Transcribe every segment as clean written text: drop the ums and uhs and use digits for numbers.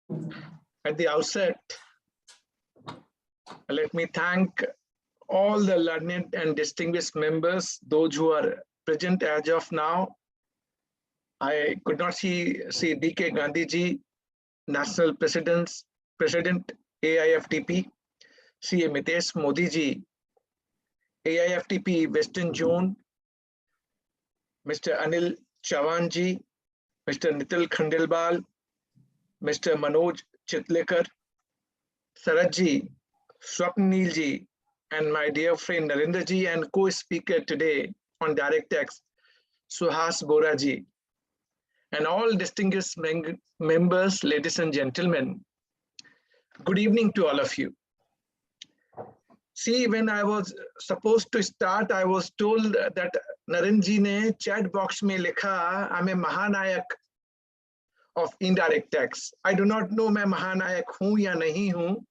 At the outset, let me thank all the learned and distinguished members, those who are present as of now. I could not see D.K. Gandhi ji, National President AIFTP, CA Mitesh Modi ji, AIFTP Western Zone, Mr. Anil Chavan ji, Mr. Nitil Khandelwal, Mr. Manoj Chitlekar, Saraj ji, Swapnil ji, and my dear friend Narendra ji, and co-speaker today on Direct Tax, Suhas Bora ji, and all distinguished members, ladies and gentlemen. Good evening to all of you. See, when I was supposed to start, I was told that Narendra ji ne chat box mein likha, I'm a Mahanayak of indirect tax. I do not know मैं महानायक हूँ या नहीं हूँ,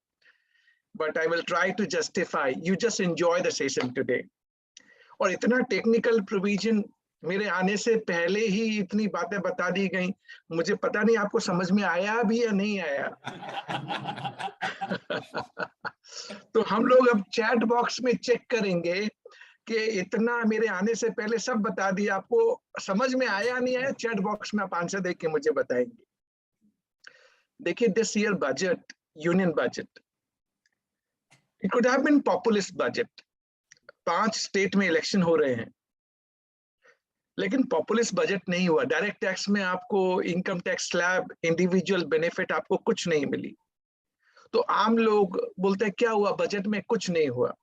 but I will try to justify. You just enjoy the session today. और इतना technical provision मेरे आने से पहले ही इतनी बातें बता दी गई, मुझे पता नहीं आपको समझ में आया भी या नहीं आया। तो हम लोग अब चैट बॉक्स में चेक करेंगे कि इतना मेरे आने से पहले सब बता दिया, आपको समझ में आया नहीं आया, चैट बॉक्स में आप आंसर देख के मुझे बताएंगे। देखिए, this year budget, union budget, it could have been populist budget. 5 state में इलेक्शन हो रहे हैं, लेकिन पॉपुलिस्ट बजट नहीं हुआ। डायरेक्ट टैक्स में आपको income tax slab, individual benefit आपको कुछ नहीं मिली। तो आम लोग बोलते हैं क्या हुआ बजट में, कुछ नहीं हुआ।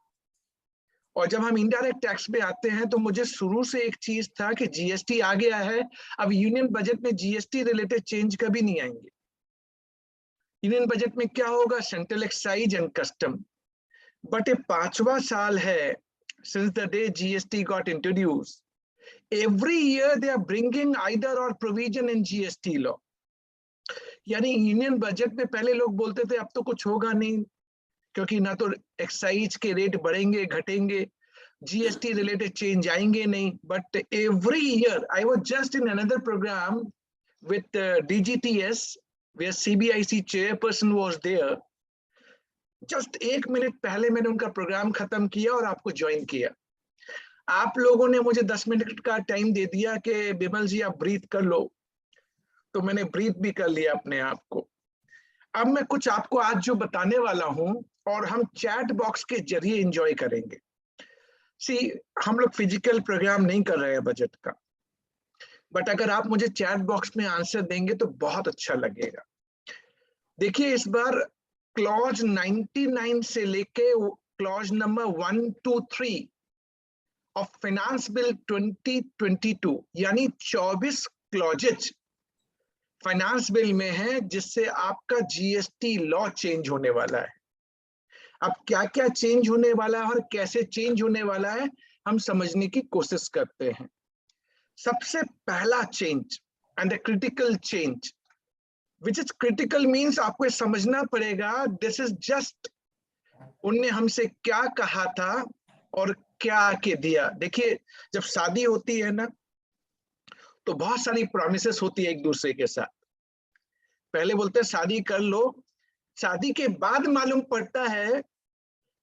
और जब हम इनडायरेक्ट टैक्स में आते हैं तो मुझे शुरू से एक चीज था कि जीएसटी आ गया है, अब यूनियन बजट में जीएसटी रिलेटेड चेंज कभी नहीं आएंगे। यूनियन बजट में क्या होगा, central excise and custom. But ये 5वां साल है since the day GST got introduced. Every year they are bringing either or provision in GST law. यानी यूनियन बजट में पहले लोग बोलते थे अब तो कुछ होगा नहीं, क्योंकि ना तो एक्साइज के रेट बढ़ेंगे घटेंगे, जीएसटी रिलेटेड चेंज आएंगे नहीं। But every year, I was just in another programme with DGTS where CBIC chairperson was there. Just 1 minute पहले मैंने उनका प्रोग्राम खत्म किया और आपको ज्वाइन किया। आप लोगों ने मुझे 10 मिनट का टाइम दे दिया कि बिमल जी आप ब्रीथ कर लो, तो मैंने ब्रीथ भी कर लिया अपने आप को। अब मैं कुछ आपको आज जो बताने वाला हूं और हम चैट बॉक्स के जरिए एंजॉय करेंगे। सी, हम लोग फिजिकल प्रोग्राम नहीं कर रहे हैं बजट का, बट अगर आप मुझे चैट बॉक्स में आंसर देंगे तो बहुत अच्छा लगेगा। देखिए, इस बार क्लॉज 99 से लेके clause number 1 to 3 of finance bill 2022, यानी 24 क्लॉजेज फाइनेंस बिल में है, जिससे आपका जीएसटी लॉ चेंज होने वाला है। अब क्या क्या चेंज होने वाला है और कैसे चेंज होने वाला है, हम समझने की कोशिश करते हैं। सबसे पहला change and the critical change, which is critical means आपको समझना पड़ेगा, दिस इज जस्ट उनने हमसे क्या कहा था और क्या के दिया। देखिए, जब शादी होती है ना, तो बहुत सारी प्रॉमिसेस होती है एक दूसरे के साथ। पहले बोलते हैं शादी कर लो, शादी के बाद मालूम पड़ता है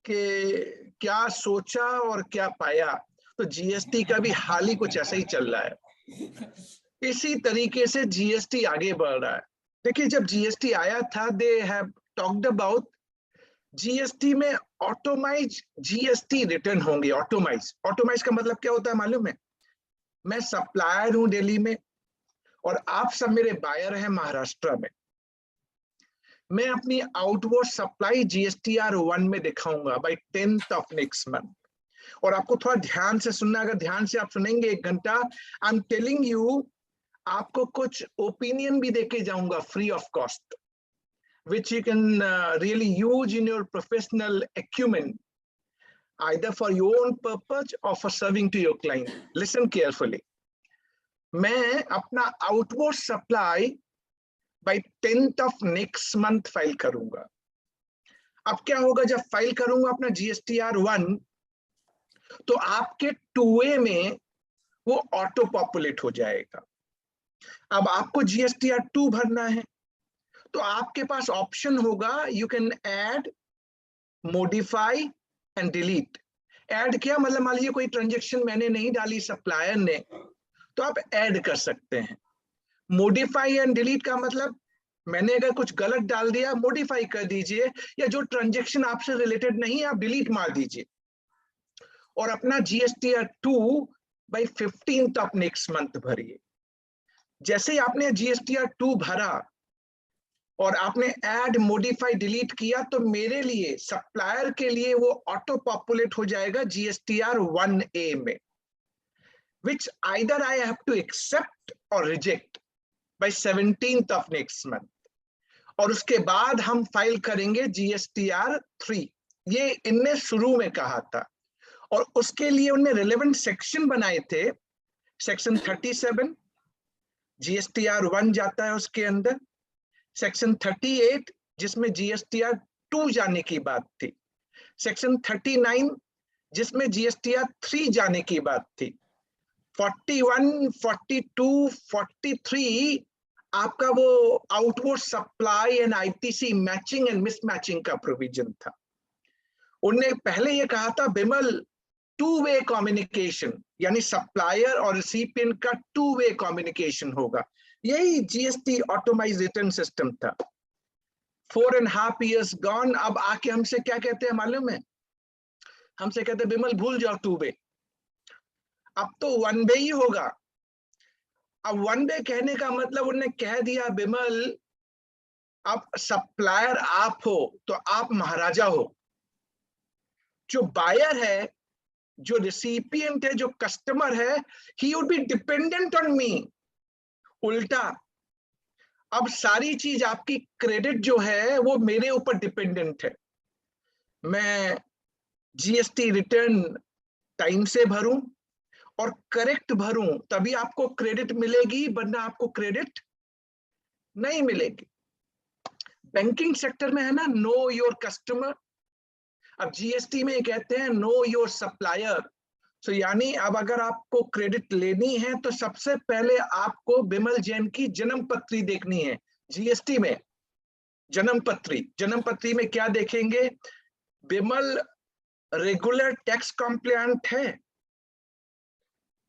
कि क्या सोचा और क्या पाया। तो जीएसटी का भी हाल ही कुछ ऐसा ही चल रहा है। इसी तरीके से जीएसटी आगे बढ़ रहा है। देखिए, जब जीएसटी आया था, they have talked about GST में ऑटोमाइज जीएसटी रिटर्न होंगे। ऑटोमाइज का मतलब क्या होता है मालूम है? मैं सप्लायर हूं दिल्ली में और आप सब मेरे बायर हैं महाराष्ट्र में। मैं अपनी आउटवर्ड सप्लाई GSTR 1 में दिखाऊंगा bye 10th of next month। और आपको थोड़ा ध्यान से सुनना, अगर ध्यान से आप सुनेंगे 1 घंटा, आई एम टेलिंग यू, आपको कुछ ओपिनियन भी देके जाऊंगा free of cost, which you can really use in your professional acumen, either for your own purpose or for serving to your client. Listen carefully. मैं अपना outward supply by 10th of next month file करूंगा। अब क्या होगा, जब file करूंगा अपना GSTR 1, तो आपके 2A में वो ऑटो पॉपुलेट हो जाएगा। अब आपको GSTR 2 भरना है, तो आपके पास ऑप्शन होगा, you can add, modify and delete. Add किया मतलब मान लीजिए कोई ट्रांजेक्शन मैंने नहीं डाली, सप्लायर ने, तो आप ऐड कर सकते हैं। मॉडिफाई एंड डिलीट का मतलब मैंने अगर कुछ गलत डाल दिया, मॉडिफाई कर दीजिए, या जो ट्रांजेक्शन आपसे रिलेटेड नहीं है आप डिलीट मार दीजिए। और अपना GSTR 2 by 15th of next month भरिए। जैसे ही आपने GSTR 2 भरा और आपने ऐड, मॉडिफाई, डिलीट किया, तो मेरे लिए, सप्लायर के लिए वो ऑटो पॉपुलेट हो जाएगा GSTR 1A में, which either I have to accept or reject by 17th of next month। और उसके बाद हम फाइल करेंगे GSTR 3। ये इनने शुरू में कहा था, और उसके लिए उन्हें रिलेवेंट सेक्शन बनाए थे। सेक्शन 37 GSTR 1 जाता है उसके अंदर, सेक्शन 38 जिसमें GSTR 2 जाने की बात थी, सेक्शन 39 जिसमें GSTR 3 जाने की बात थी, 41, 42, 43 आपका वो outward supply and ITC matching and mismatching का प्रोविजन था। उन्होंने पहले ये कहा था बिमल, टू वे कम्युनिकेशन, यानी सप्लायर और रिसिपिएंट का टू वे कम्युनिकेशन होगा। यही GST ऑटोमाइज्ड रिटर्न सिस्टम था। 4.5 years गॉन, अब आके हमसे क्या कहते हैं मालूम है? हमसे कहते हैं बिमल भूल जाओ टू वे, अब तो वन वे ही होगा। अब वन वे कहने का मतलब उन्होंने कह दिया बिमल, अब सप्लायर आप हो तो आप महाराजा हो, जो बायर है, जो रिसिपिएंट है, जो कस्टमर है, he would be dependent on me. उल्टा, अब सारी चीज आपकी क्रेडिट जो है वो मेरे ऊपर डिपेंडेंट है। मैं GST रिटर्न टाइम से भरूं और करेक्ट भरूं, तभी आपको क्रेडिट मिलेगी, वरना आपको क्रेडिट नहीं मिलेगी। बैंकिंग सेक्टर में है ना, नो योर कस्टमर। अब GST में कहते हैं नो योर सप्लायर। तो यानी अब अगर आपको क्रेडिट लेनी है तो सबसे पहले आपको बिमल जैन की जन्म पत्री देखनी है। GST में जन्म पत्री में क्या देखेंगे? बिमल रेगुलर टैक्स कॉम्प्लायंट है,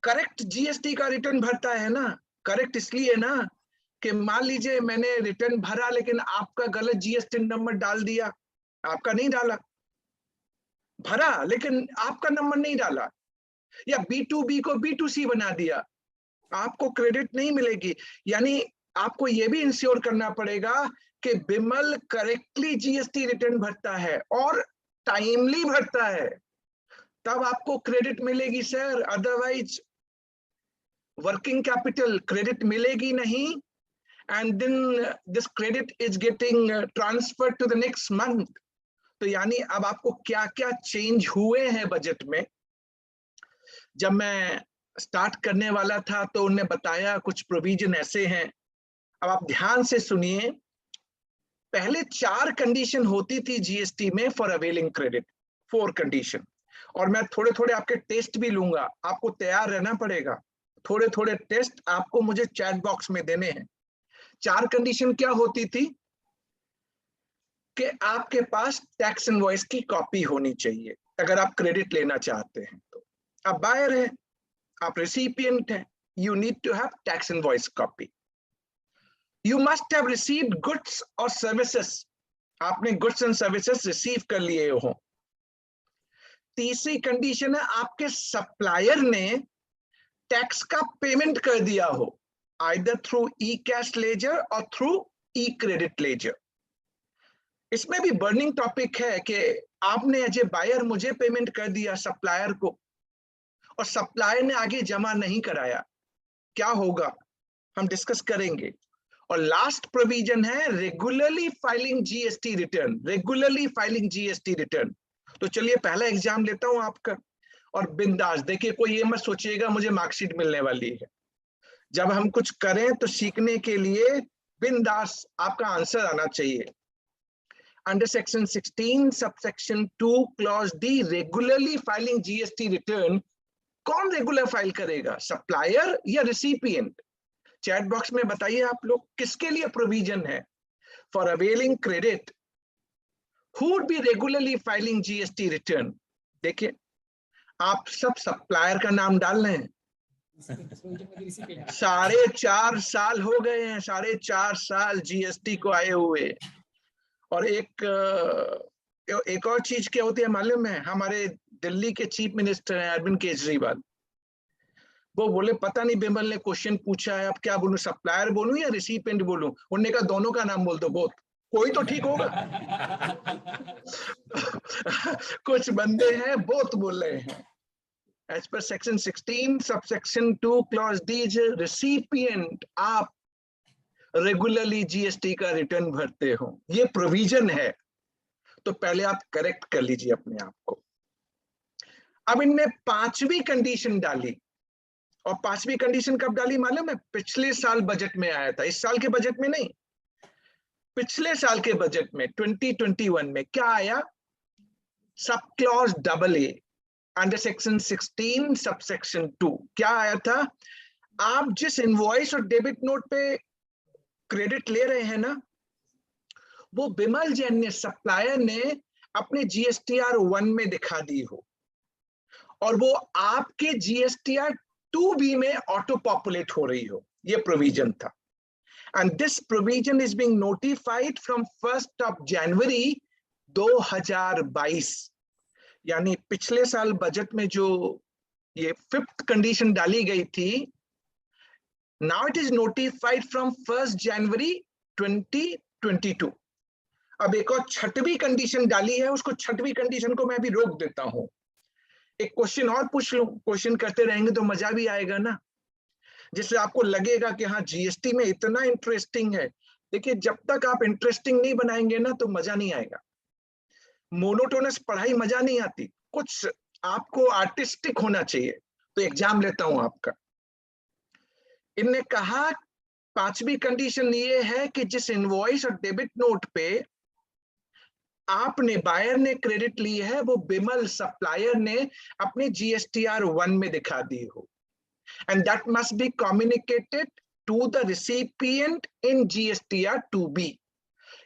करेक्ट GST का रिटर्न भरता है ना। करेक्ट इसलिए ना कि मान लीजिए मैंने रिटर्न भरा लेकिन आपका गलत GST नंबर डाल दिया, आपका नहीं डाला, भरा लेकिन आपका नंबर नहीं डाला, या B2B को B2C बना दिया, आपको क्रेडिट नहीं मिलेगी। यानी आपको यह भी इंश्योर करना पड़ेगा कि बिमल करेक्टली GST रिटर्न भरता है और टाइमली भरता है, तब आपको क्रेडिट मिलेगी sir. Otherwise working capital credit मिलेगी नहीं, and then this credit is getting transfer to the next month. तो यानी अब आपको क्या क्या चेंज हुए हैं बजट में। जब मैं स्टार्ट करने वाला था तो उन्होंने बताया कुछ प्रोविजन ऐसे हैं, अब आप ध्यान से सुनिए। पहले 4 कंडीशन होती थी GST में फॉर अवेलिंग क्रेडिट, 4 कंडीशन, और मैं थोड़े थोड़े आपके टेस्ट भी लूंगा, आपको तैयार रहना पड़ेगा। थोड़े थोड़े टेस्ट आपको मुझे चैट बॉक्स में देने हैं। 4 कंडीशन क्या होती थी? कि आपके पास टैक्स इनवॉइस की कॉपी होनी चाहिए अगर आप क्रेडिट लेना चाहते हैं तो। आप बायर है, आप रेसिपिएंट है, you need to have tax invoice copy. You must have received goods or services. आपने goods and services receive कर लिए हो। तीसरी कंडीशन है आपके सप्लायर ने टैक्स का पेमेंट कर दिया हो, either through e-cash ledger और through e-credit ledger। इसमें भी बर्निंग टॉपिक है कि आपने एज ए बायर मुझे पेमेंट कर दिया सप्लायर को, और सप्लायर ने आगे जमा नहीं कराया, क्या होगा हम डिस्कस करेंगे। और लास्ट प्रोविजन है regularly filing GST return, regularly filing GST return. तो चलिए पहला एग्जाम लेता हूं आपका, और बिंदास देखिए, कोई ये मत सोचिएगा मुझे मार्कशीट मिलने वाली है। जब हम कुछ करें तो सीखने के लिए बिंदास आपका आंसर आना चाहिए। Under section 16 subsection 2 clause D, regularly filing GST return, कौन रेगुलर फाइल करेगा, सप्लायर या रिसिपिएंट? चैट बॉक्स में बताइए आप लोग किसके लिए प्रोविजन है। for availing credit who would be regularly filing GST return. देखिए, आप सब सप्लायर का नाम डाल रहे हैं। 4.5 साल हो गए हैं, 4.5 साल जीएसटी को आए हुए। और एक और चीज क्या होती है मालूम है? हमारे दिल्ली के चीफ मिनिस्टर हैं अरविंद केजरीवाल, वो बोले पता नहीं बिमल ने क्वेश्चन पूछा है, अब क्या बोलूं, सप्लायर बोलूं या रिसिपिएंट बोलूं? उन्होंने कहा दोनों का नाम बोल दो, बोथ, कोई तो ठीक होगा। कुछ बंदे हैं बोथ बोल रहे हैं। As per section 16 subsection 2 clause D, recipient आप रेगुलरली जीएसटी का रिटर्न भरते हो, ये प्रोविजन है। तो पहले आप करेक्ट कर लीजिए अपने आप को। अब इनने 5वीं कंडीशन डाली, और 5वीं कंडीशन कब डाली मालूम है? पिछले साल बजट में आया था, इस साल के बजट में नहीं, पिछले साल के बजट में 2021 में क्या आया? Sub clause AA under section 16 subsection 2 क्या आया था? आप जिस इनवॉइस और डेबिट नोट पे क्रेडिट ले रहे हैं ना, वो बिमल जैन ने, सप्लायर ने अपने GSTR 1 में दिखा दी हो, और वो आपके GSTR 2B में ऑटो पॉपुलेट हो रही हो। ये प्रोविजन था। And this provision is being notified from 1 जनवरी 2022। यानी पिछले साल बजट में जो ये 5th कंडीशन डाली गई थी, now it is notified from 1 जनवरी 2022। अब एक और 6वीं कंडीशन डाली है, उसको 6वीं कंडीशन को मैं अभी रोक देता हूं। एक क्वेश्चन और पूछ लूं, क्वेश्चन करते रहेंगे तो मजा भी आएगा ना, जिससे आपको लगेगा कि हाँ जीएसटी में इतना इंटरेस्टिंग है। देखिए, जब तक आप इंटरेस्टिंग नहीं बनाएंगे ना तो मजा नहीं आएगा। मोनोटोनस पढ़ाई मजा नहीं आती, कुछ आपको आर्टिस्टिक होना चाहिए। तो एग्जाम लेता हूं आपका। इनने कहा 5वीं कंडीशन ये है कि जिस इनवॉइस और डेबिट नोट पे आपने, बायर ने क्रेडिट ली है, वो बिमल सप्लायर ने अपने GSTR 1 में दिखा दी हो, and that must be communicated to the recipient in GSTR 2B।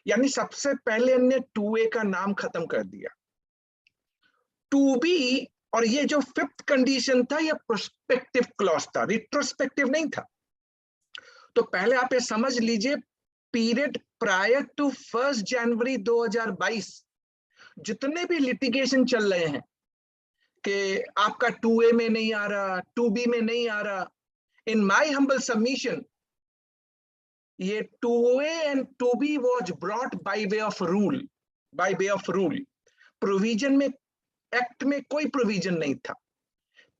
यानी सबसे पहले हमने 2A का नाम खत्म कर दिया, 2B। और ये जो 5th कंडीशन था, ये प्रोस्पेक्टिव क्लॉज था, रिट्रोस्पेक्टिव नहीं था। तो पहले आप ये समझ लीजिए, पीरियड प्रायर टू 1 जनवरी 2022 जितने भी लिटिगेशन चल रहे हैं कि आपका 2A में नहीं आ रहा, 2B में नहीं आ रहा, इन माय हम्बल सबमिशन, ये 2A and 2B was brought by way of rule, by way of rule. Provision में, एक्ट में कोई प्रोविजन नहीं था।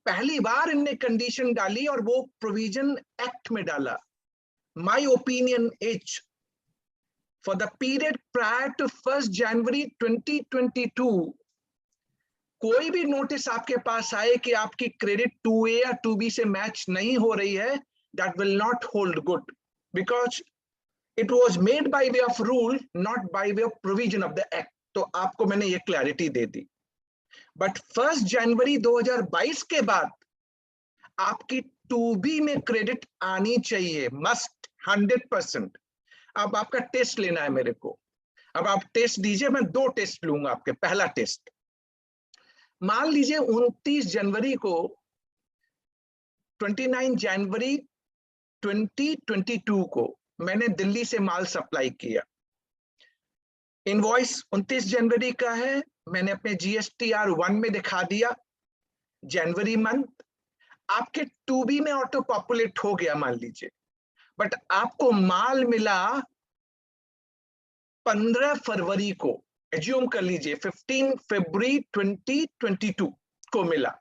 पहली बार इनने कंडीशन डाली और वो प्रोविजन एक्ट में डाला। My opinion is, for the period prior to 1 January 2022, कोई भी नोटिस आपके पास आए कि आपकी क्रेडिट 2A या 2B से मैच नहीं हो रही है, that will not hold good because it was made by way of rule, not by way of provision of the act. तो आपको मैंने ये क्लैरिटी दे दी। बट 1 जनवरी 2022 के बाद आपकी 2B में क्रेडिट आनी चाहिए, मस्ट, 100%। अब आपका टेस्ट लेना है मेरे को। अब आप टेस्ट दीजिए, मैं 2 टेस्ट लूंगा आपके। पहला टेस्ट, मान लीजिए 29 जनवरी को, 29 जनवरी 2022 को मैंने दिल्ली से माल सप्लाई किया। इनवॉइस 29 जनवरी का है, मैंने अपने GSTR 1 में दिखा दिया जनवरी मंथ। आपके 2B में ऑटो पॉपुलेट हो गया मान लीजिए, बट आपको माल मिला 15 फरवरी को, एज्यूम कर लीजिए 15 फरवरी 2022 को मिला।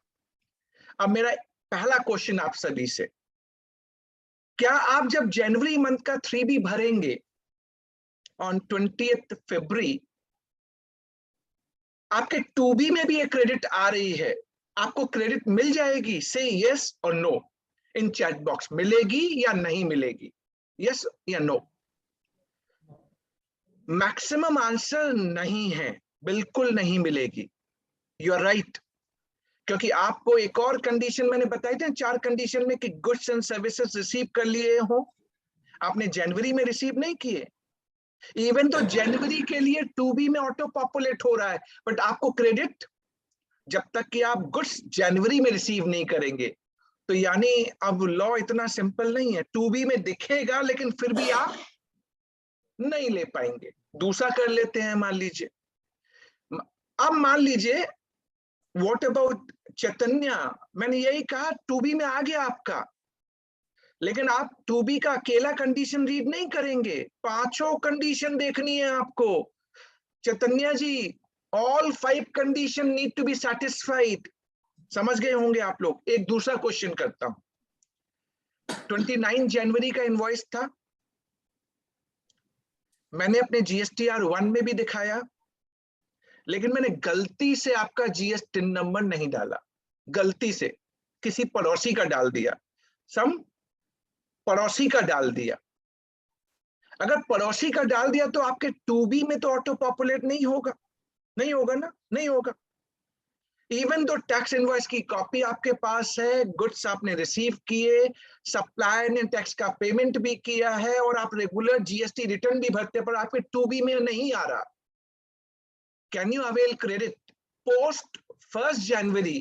अब मेरा पहला क्वेश्चन आप सभी से, क्या आप जब जनवरी मंथ का 3B भरेंगे ऑन 20th फरवरी, आपके 2B में भी एक क्रेडिट आ रही है, आपको क्रेडिट मिल जाएगी? से यस और नो इन चैट बॉक्स। मिलेगी या नहीं मिलेगी? यस या नो? मैक्सिमम आंसर नहीं है, बिल्कुल नहीं मिलेगी। यू आर राइट, क्योंकि आपको एक और कंडीशन मैंने बताई थी, 4 कंडीशन में, कि गुड्स एंड सर्विसेज रिसीव कर लिए हो, आपने जनवरी में रिसीव नहीं किए। इवन तो जनवरी के लिए 2B में ऑटो पॉपुलेट हो रहा है, बट आपको क्रेडिट जब तक कि आप गुड्स जनवरी में रिसीव नहीं करेंगे। तो यानी अब लॉ इतना सिंपल नहीं है, 2B में दिखेगा लेकिन फिर भी आप नहीं ले पाएंगे। दूसरा कर लेते हैं, मान लीजिए, अब मान लीजिए व्हाट अबाउट चैतन्य, मैंने यही कहा 2B में आ गया आपका, लेकिन आप 2B का अकेला कंडीशन रीड नहीं करेंगे, पांचों कंडीशन देखनी है आपको। Chaitanya ji, all 5 condition need to be satisfied. समझ गए होंगे आप लोग। एक दूसरा क्वेश्चन करता हूं। 29 जनवरी का इनवॉइस था, मैंने अपने GSTR 1 में भी दिखाया, लेकिन मैंने गलती से आपका GSTIN नंबर नहीं डाला, गलती से किसी पड़ोसी का डाल दिया, सम पड़ोसी का डाल दिया। अगर पड़ोसी का डाल दिया तो आपके 2B में तो ऑटो पॉपुलेट नहीं होगा, नहीं होगा ना, नहीं होगा। इवन दो टैक्स इनवॉइस की कॉपी आपके पास है, गुड्स आपने रिसीव किए, सप्लायर ने टैक्स का पेमेंट भी किया है, और आप रेगुलर GST रिटर्न भी भरते, पर आपके 2B में नहीं आ रहा। Can you avail credit post 1 जनवरी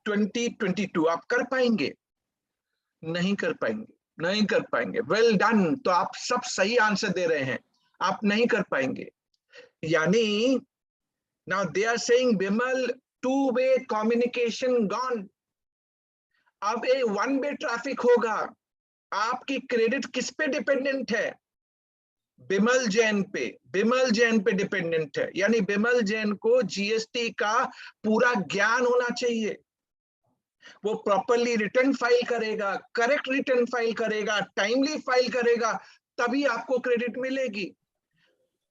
2022? आप कर पाएंगे? नहीं कर पाएंगे, नहीं कर पाएंगे। वेल डन, तो आप सब सही आंसर दे रहे हैं, आप नहीं कर पाएंगे। यानी now they are saying Bimal two way communication gone. अब ये 1-वे ट्रैफिक होगा। आपकी क्रेडिट किस पे डिपेंडेंट है? बिमल जैन पे, बिमल जैन पे डिपेंडेंट है। यानी बिमल जैन को GST का पूरा ज्ञान होना चाहिए, वो प्रॉपरली रिटर्न फाइल करेगा, करेक्ट रिटर्न फाइल करेगा, टाइमली फाइल करेगा, तभी आपको क्रेडिट मिलेगी।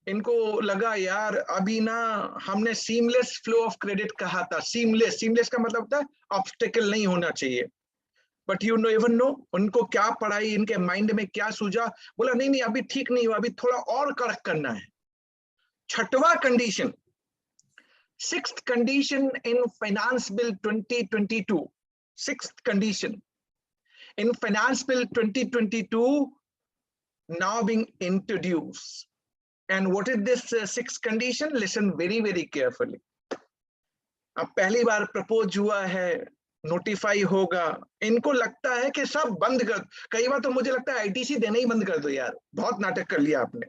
इनको लगा यार अभी ना हमने सीमलेस फ्लो ऑफ क्रेडिट कहा था, सीमलेस, सीमलेस का मतलब होता है ऑब्स्टेकल नहीं होना चाहिए, but you know even know उनको क्या पढ़ाई, इनके माइंड में क्या सूझा, बोला नहीं नहीं अभी ठीक नहीं हुआ, अभी थोड़ा और कड़क करना है। छठवां condition, 6th condition in Finance Bill 2022, 6th condition in Finance Bill 2022 now being introduced. And what is this 6th condition? Listen very carefully. अब पहली बार प्रपोज हुआ है, नोटिफाई होगा, इनको लगता है कि सब बंद कर, कई बार तो मुझे लगता है ITC देना ही बंद कर दो यार, बहुत नाटक कर लिया आपने।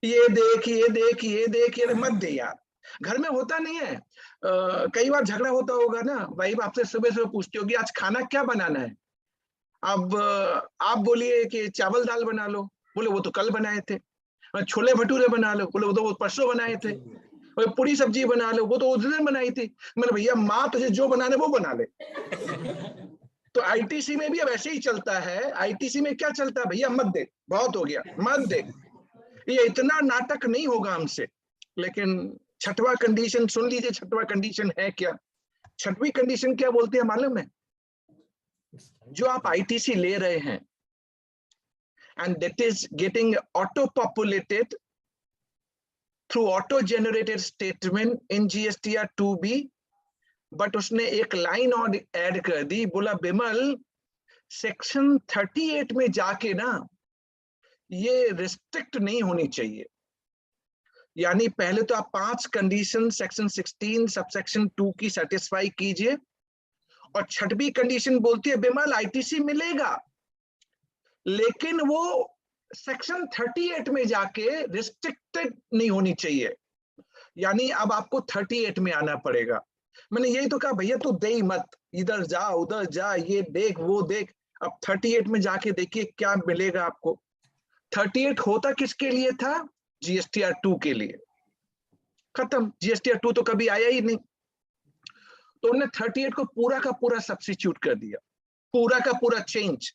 ये देख ये देख ये देख, ये मत दे यार। घर में होता नहीं है, कई बार झगड़ा होता होगा ना, वाइफ आपसे सुबह सुबह पूछती होगी आज खाना क्या बनाना है, अब आप बोलिए कि चावल दाल बना लो, बोले वो तो कल बनाए थे। छोले भटूरे बना लो, बोले वो तो परसों बनाए थे। पूरी सब्जी बना लो, वो तो उस दिन बनाई थी। मैंने भैया माँ तुझे जो बनाने वो बना ले। तो ITC में भी अब ऐसे ही चलता है। ITC में क्या चलता है भैया, मत दे, बहुत हो गया, मत दे, ये इतना नाटक नहीं होगा हमसे। लेकिन छठवां कंडीशन सुन लीजिए, छठवां कंडीशन है क्या? छठवीं कंडीशन क्या बोलते हैं मालूम है? जो आप ITC ले रहे हैं and that is getting auto populated through auto generated statement in GSTR 2B, but उसने एक लाइन और ऐड कर दी, बोला बिमल सेक्शन 38 में जाके ना ये रिस्ट्रिक्ट नहीं होनी चाहिए। यानी पहले तो आप 5 कंडीशन सेक्शन 16 सबसेक्शन 2 की सेटिस्फाई कीजिए, और छठवीं कंडीशन बोलती है बिमल ITC मिलेगा, लेकिन वो सेक्शन 38 में जाके रिस्ट्रिक्टेड नहीं होनी चाहिए। यानी अब आपको 38 में आना पड़ेगा। मैंने यही तो कहा भैया तू दे ही मत, इधर जा उधर जा, ये देख वो देख। अब 38 में जाके देखिए क्या मिलेगा आपको। 38 होता किसके लिए था? GSTR 2 के लिए। खत्म, GSTR 2 तो कभी आया ही नहीं, तो उन्होंने 38 को पूरा का पूरा सब्स्टिट्यूट कर दिया, पूरा का पूरा चेंज,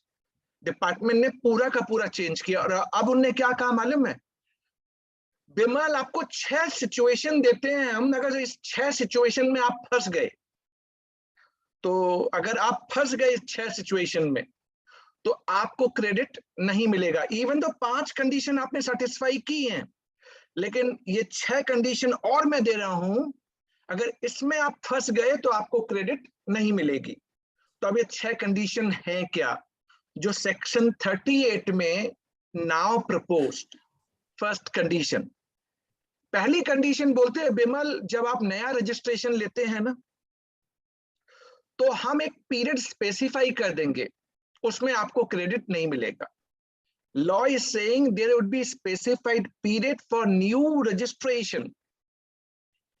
डिपार्टमेंट ने पूरा का पूरा चेंज किया। और अब उन्होंने क्या कहा मालूम है? बिमल आपको 6 सिचुएशन देते हैं हम, अगर इस 6 सिचुएशन में आप फंस गए, तो अगर आप फंस गए इस 6 सिचुएशन में, तो आपको क्रेडिट नहीं मिलेगा। इवन तो 5 कंडीशन आपने सेटिस्फाई की हैं, लेकिन ये 6 कंडीशन और मैं दे रहा हूं, अगर इसमें आप फंस गए तो आपको क्रेडिट नहीं मिलेगी। तो अब ये 6 कंडीशन हैं क्या, जो सेक्शन 38 में नाउ प्रपोज्ड। फर्स्ट कंडीशन, पहली कंडीशन बोलते हैं बिमल, जब आप नया रजिस्ट्रेशन लेते हैं ना, तो हम एक पीरियड स्पेसिफाई कर देंगे, उसमें आपको क्रेडिट नहीं मिलेगा। Law is saying there would be specified period for new registration,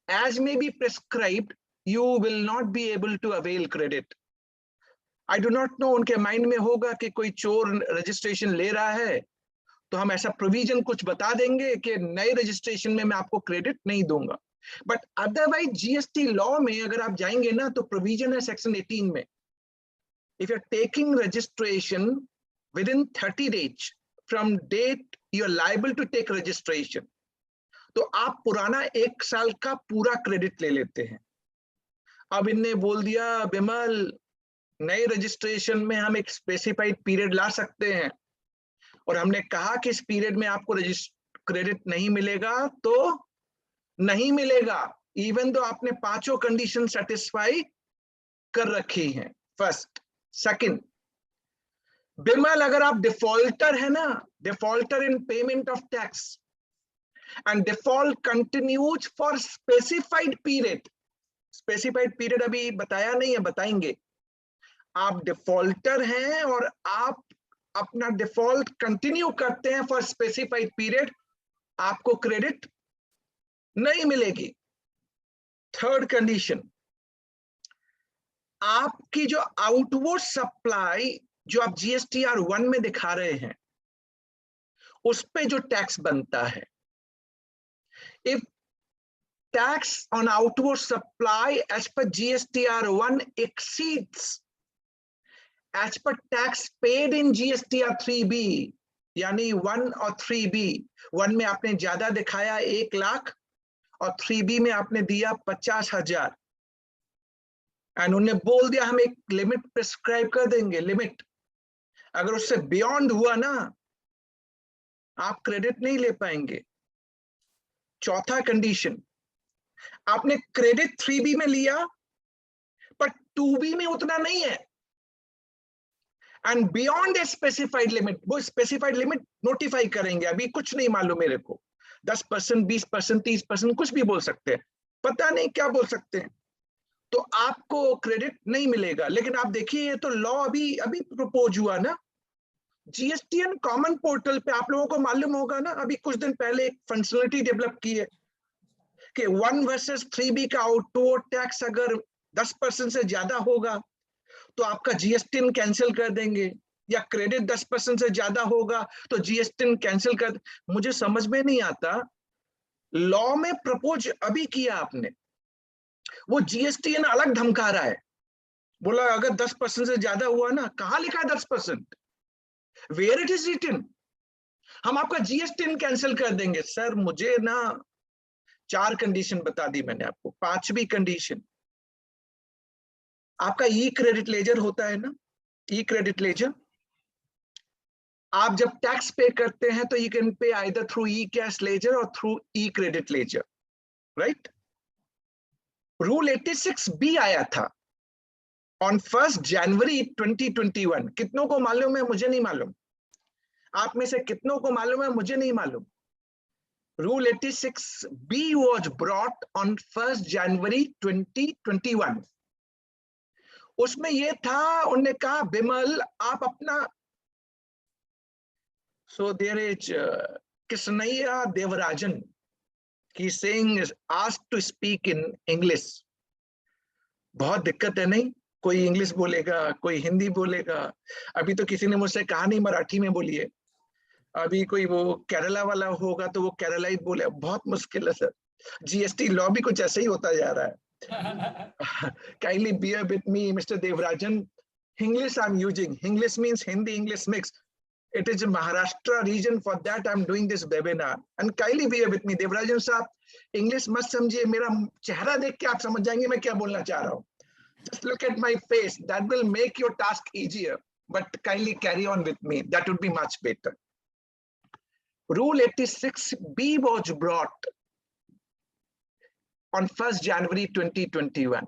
as may be prescribed, you will not be able to avail credit. I do not know उनके माइंड में होगा कि कोई चोर रजिस्ट्रेशन ले रहा है, तो हम ऐसा प्रोविजन कुछ बता देंगे कि नए रजिस्ट्रेशन में मैं आपको क्रेडिट नहीं दूंगा। बट अदरवाइज जीएसटी लॉ में अगर आप जाएंगे ना, तो प्रोविजन है सेक्शन 18 में, if you are taking registration within 30 days from date you are liable to take registration, तो आप पुराना 1 साल का पूरा क्रेडिट ले लेते हैं। अब इनने बोल दिया बिमल, नए रजिस्ट्रेशन में हम एक स्पेसिफाइड पीरियड ला सकते हैं, और हमने कहा कि इस पीरियड में आपको क्रेडिट नहीं मिलेगा, तो नहीं मिलेगा, इवन दो आपने 5 कंडीशन सेटिस्फाई कर रखी हैं। फर्स्ट, सेकंड, बिमल अगर आप डिफॉल्टर है ना, defaulter in payment of tax and default continues for specified period, specified period अभी बताया नहीं है, बताएंगे। आप डिफॉल्टर हैं और आप अपना डिफॉल्ट कंटिन्यू करते हैं फॉर स्पेसिफाइड पीरियड, आपको क्रेडिट नहीं मिलेगी। थर्ड कंडीशन, आपकी जो आउटवर्ड सप्लाई जो आप जीएसटीआर 1 में दिखा रहे हैं, उस पे जो टैक्स बनता है, if tax on outward supply as per GSTR 1 exceeds as per tax paid in GSTR 3B, यानी 1 और 3B, 1 में आपने ज्यादा दिखाया 1 लाख और 3B में आपने दिया 50,000, एंड उन्हें बोल दिया हम एक लिमिट प्रिस्क्राइब कर देंगे, लिमिट अगर उससे बियॉन्ड हुआ ना, आप क्रेडिट नहीं ले पाएंगे। चौथा कंडीशन, आपने क्रेडिट 3B में लिया पर 2B में उतना नहीं है, and beyond a specified limit, वो स्पेसिफाइड लिमिट नोटिफाई करेंगे, अभी कुछ नहीं मालूम मेरे को, 10%, 20%, 30%, कुछ भी बोल सकते हैं, पता नहीं क्या बोल सकते हैं, तो आपको क्रेडिट नहीं मिलेगा। लेकिन आप देखिए, ये तो लॉ अभी अभी प्रपोज हुआ ना, जीएसटीएन कॉमन पोर्टल पे आप लोगों को मालूम होगा ना, अभी कुछ दिन पहले एक फंक्शनलिटी डेवलप की है कि 1 वर्सेस 3B का आउटवर्ड टैक्स अगर 10% से ज्यादा होगा तो आपका जीएसटीएन कैंसिल कर देंगे, या क्रेडिट 10% से ज्यादा होगा तो जीएसटीएन कैंसिल कर। मुझे समझ में नहीं आता, लॉ में प्रपोज अभी किया आपने, वो जीएसटीएन अलग धमका रहा है, बोला अगर 10% से ज्यादा हुआ ना, कहां लिखा है 10%, वेयर इट इज रिटन, हम आपका जीएसटीएन कैंसिल कर देंगे। सर मुझे ना 4 कंडीशन बता दी मैंने आपको, 5वीं कंडीशन, आपका ई क्रेडिट लेजर होता है ना, ई क्रेडिट लेजर, आप जब टैक्स पे करते हैं तो you can pay either through E cash ledger और through E credit ledger, right. Rule 86B आया था ऑन 1 जनवरी 2021, कितनों को मालूम है? मुझे नहीं मालूम, आप में से कितनों को मालूम है? मुझे नहीं मालूम। Rule 86B was brought on 1 January 2021. उसमें ये था, उन्होंने कहा बिमल आप अपना, so there is Kisnaiya Devarajan, he saying is asked to speak in English. बहुत दिक्कत है नहीं, कोई इंग्लिश बोलेगा, कोई हिंदी बोलेगा, अभी तो किसी ने मुझसे कहा नहीं मराठी में बोलिए, अभी कोई वो केरला वाला होगा तो वो केरलाइट बोले, बहुत मुश्किल है सर, जीएसटी लॉ भी कुछ ऐसे ही होता जा रहा है। Kindly bear with me, Mr. Devarajan. English I'm using, English means Hindi English mix. It is a Maharashtra region, for that I'm doing this webinar, and kindly bear with me. Devarajan साहब, English मत समझिए, मेरा चेहरा देख के आप समझ जाएंगे मैं क्या बोलना चाह रहा हूँ। Just look at my face, that will make your task easier, but kindly carry on with me, that would be much better. Rule 86B was brought on 1 January 2021,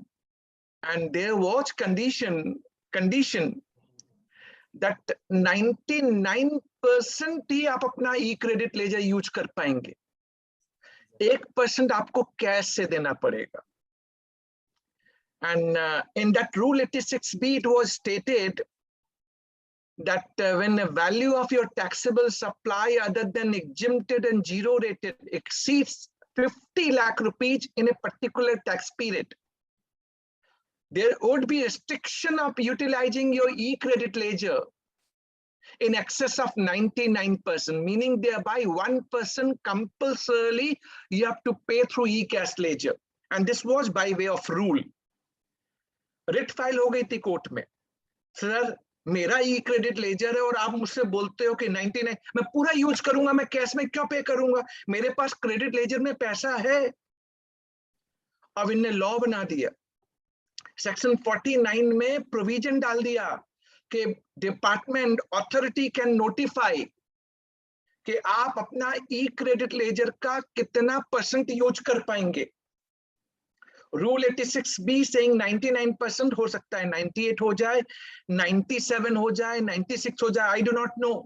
and there was condition that 99% ही आप अपना ई credit laser use कर पाएंगे, 1% आपको cash से देना पड़ेगा. And in that rule 86B it was stated that when the value of your taxable supply other than exempted and zero rated exceeds 50 lakh rupees in a particular tax period, there would be restriction of utilizing your e-credit ledger in excess of 99%, meaning thereby 1% compulsorily you have to pay through e-cash ledger. And this was by way of rule. Writ file हो गई थी court में, sir मेरा ई credit laser है और आप मुझसे बोलते हो कि 99 मैं पूरा यूज करूंगा, मैं कैश में क्यों पे करूंगा, मेरे पास क्रेडिट लेजर में पैसा है. अब इनने लॉ बना दिया, सेक्शन 49 में प्रोविजन डाल दिया कि डिपार्टमेंट अथॉरिटी कैन नोटिफाई कि आप अपना ई क्रेडिट लेजर का कितना % यूज कर पाएंगे. रूल 86B saying 99% हो सकता है 98 हो जाए, 97 हो जाए, 96 हो जाए, I do not know.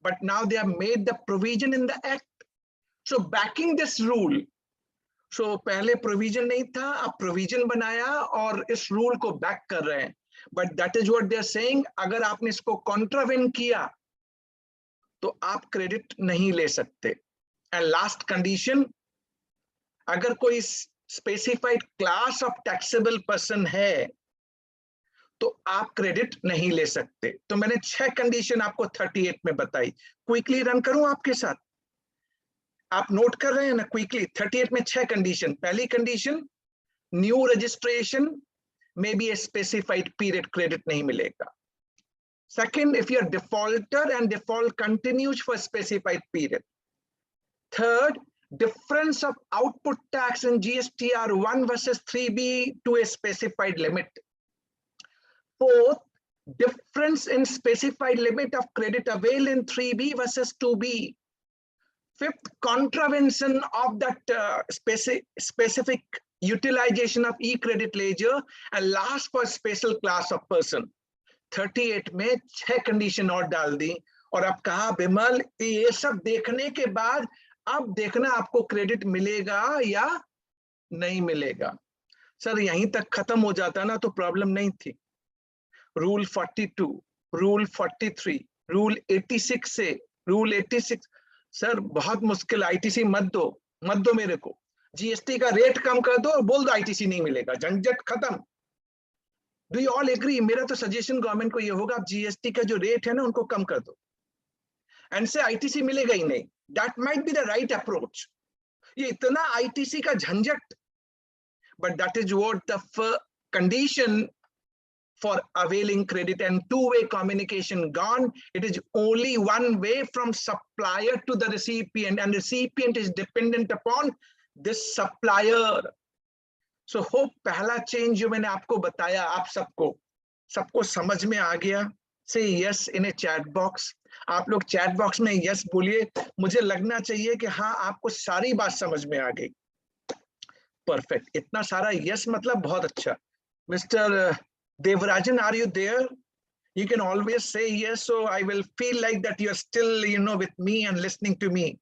But now they have made the provision in the act. So backing this rule, so पहले provision नहीं था, अब provision बनाया और इस rule को back कर रहे हैं. But that is what they are saying, अगर आपने इसको contravene किया तो आप credit नहीं ले सकते. And last condition, अगर कोई specified class of taxable person है तो आप क्रेडिट नहीं ले सकते. तो मैंने 6 कंडीशन आपको 38 में बताई. क्विकली रन करूं आपके साथ, आप नोट कर रहे हैं ना क्विकली. 38 में 6 कंडीशन. पहली कंडीशन, न्यू रजिस्ट्रेशन में भी स्पेसिफाइड पीरियड क्रेडिट नहीं मिलेगा. Second, if you are defaulter and default continues for specified period. Third, difference of output tax in GSTR 1 versus 3B to a specified limit. Fourth, difference in specified limit of credit avail in 3B versus 2B. Fifth, contravention of that specific utilization of e-credit ledger. And last, for special class of person. 38 में 6 condition और डाल दी और अब कहा बिमल ये सब देखने के बाद अब देखना आपको क्रेडिट मिलेगा या नहीं मिलेगा. सर यहीं तक खत्म हो जाता ना तो प्रॉब्लम नहीं थी. रूल 42, रूल 43, रूल 86 से रूल 86, सर बहुत मुश्किल. आईटीसी मत दो मेरे को, जीएसटी का रेट कम कर दो और बोल दो आईटीसी नहीं मिलेगा, झंझट खत्म. Do you all agree? मेरा तो सजेशन गवर्नमेंट को ये होगा, आप जीएसटी का जो रेट है ना उनको कम कर दो एंड से आईटीसी मिलेगा ही नहीं. That might be the right approach. ये इतना आईटीसी का झंझट, but that is what the condition for availing credit and two-way communication gone. It is only one way from supplier to the recipient, and recipient is dependent upon this supplier. So hope पहला change जो मैंने आपको बताया आप सबको समझ में आ गया. Say yes in a chat box. आप लोग चैट बॉक्स में यस बोलिए, मुझे लगना चाहिए कि हाँ आपको सारी बात समझ में आ गई. परफेक्ट. इतना सारा यस मतलब बहुत अच्छा. Mister Devarajan, are you there? You can always say yes, so I will feel like that you are still, with me and listening to me.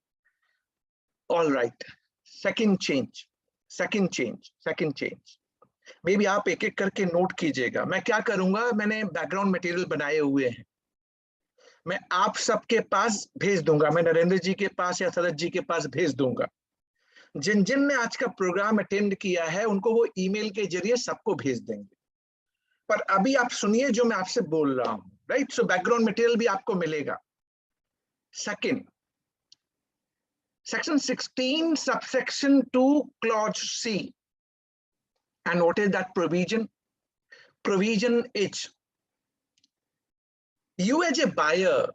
All right. Second change. Maybe आप एक एक करके note कीजिएगा. मैं क्या करूंगा, मैंने बैकग्राउंड मटेरियल बनाए हुए हैं, मैं आप सबके पास भेज दूंगा. मैं नरेंद्र जी के पास या शरद जी के पास भेज दूंगा. जिन ने आज का प्रोग्राम अटेंड किया है उनको वो ईमेल के जरिए सबको भेज देंगे. पर अभी आप सुनिए जो मैं आपसे बोल रहा हूं. राइट. सो बैकग्राउंड मटेरियल भी आपको मिलेगा. Second, section 16 subsection 2 clause C. And what is that provision? Provision H. You as a buyer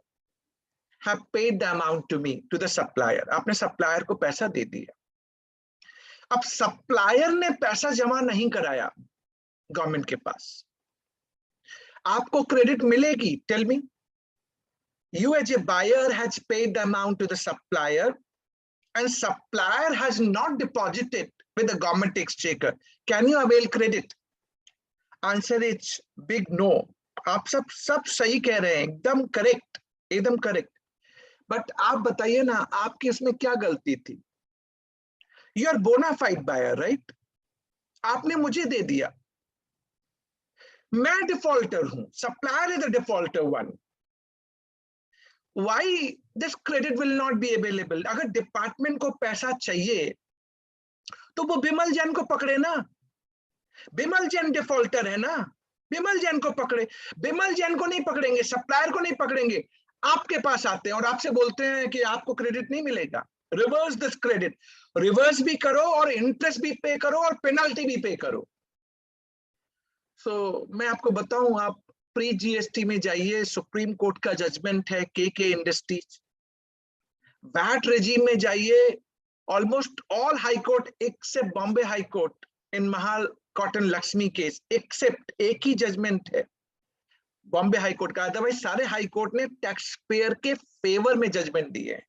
have paid the amount to me, to the supplier. आपने supplier को पैसा दे दिया. अब supplier ने पैसा जमा नहीं कराया गवर्नमेंट के पास, आपको क्रेडिट मिलेगी? Tell me. You as a buyer has paid the amount to the supplier and supplier has not deposited with the government exchequer. Can you avail credit? Answer is big no. आप सब सही कह रहे हैं, एकदम correct, एकदम correct. But आप बताइए ना, आपकी इसमें क्या गलती थी? You are bona fide buyer, right? आपने मुझे दे दिया, मैं डिफॉल्टर हूं, supplier is the defaulter one. Why this credit will not be available? अगर डिपार्टमेंट को पैसा चाहिए तो वो बिमल जैन को पकड़े ना, बिमल जैन डिफॉल्टर है ना, बिमल जैन को पकड़े। बिमल जैन को नहीं पकड़ेंगे, सप्लायर को नहीं पकड़ेंगे, आपके पास आते हैं और आपसे बोलते हैं कि आपको क्रेडिट नहीं मिलेगा। रिवर्स दिस क्रेडिट, रिवर्स भी करो और इंटरेस्ट भी पे करो और पेनल्टी भी पे करो। मैं आपको बताऊं, आप प्री जीएसटी में जाइए, सुप्रीम कोर्ट का जजमेंट है के इंडस्ट्रीज। वैट रेजीम में जाइए, almost all high court except Bombay high court in Mahal cotton Lakshmi case, except एक ही जजमेंट है बॉम्बे हाई कोर्ट का, अदरवाइज सारे हाई कोर्ट ने टैक्स पेयर के फेवर में जजमेंट दिए हैं।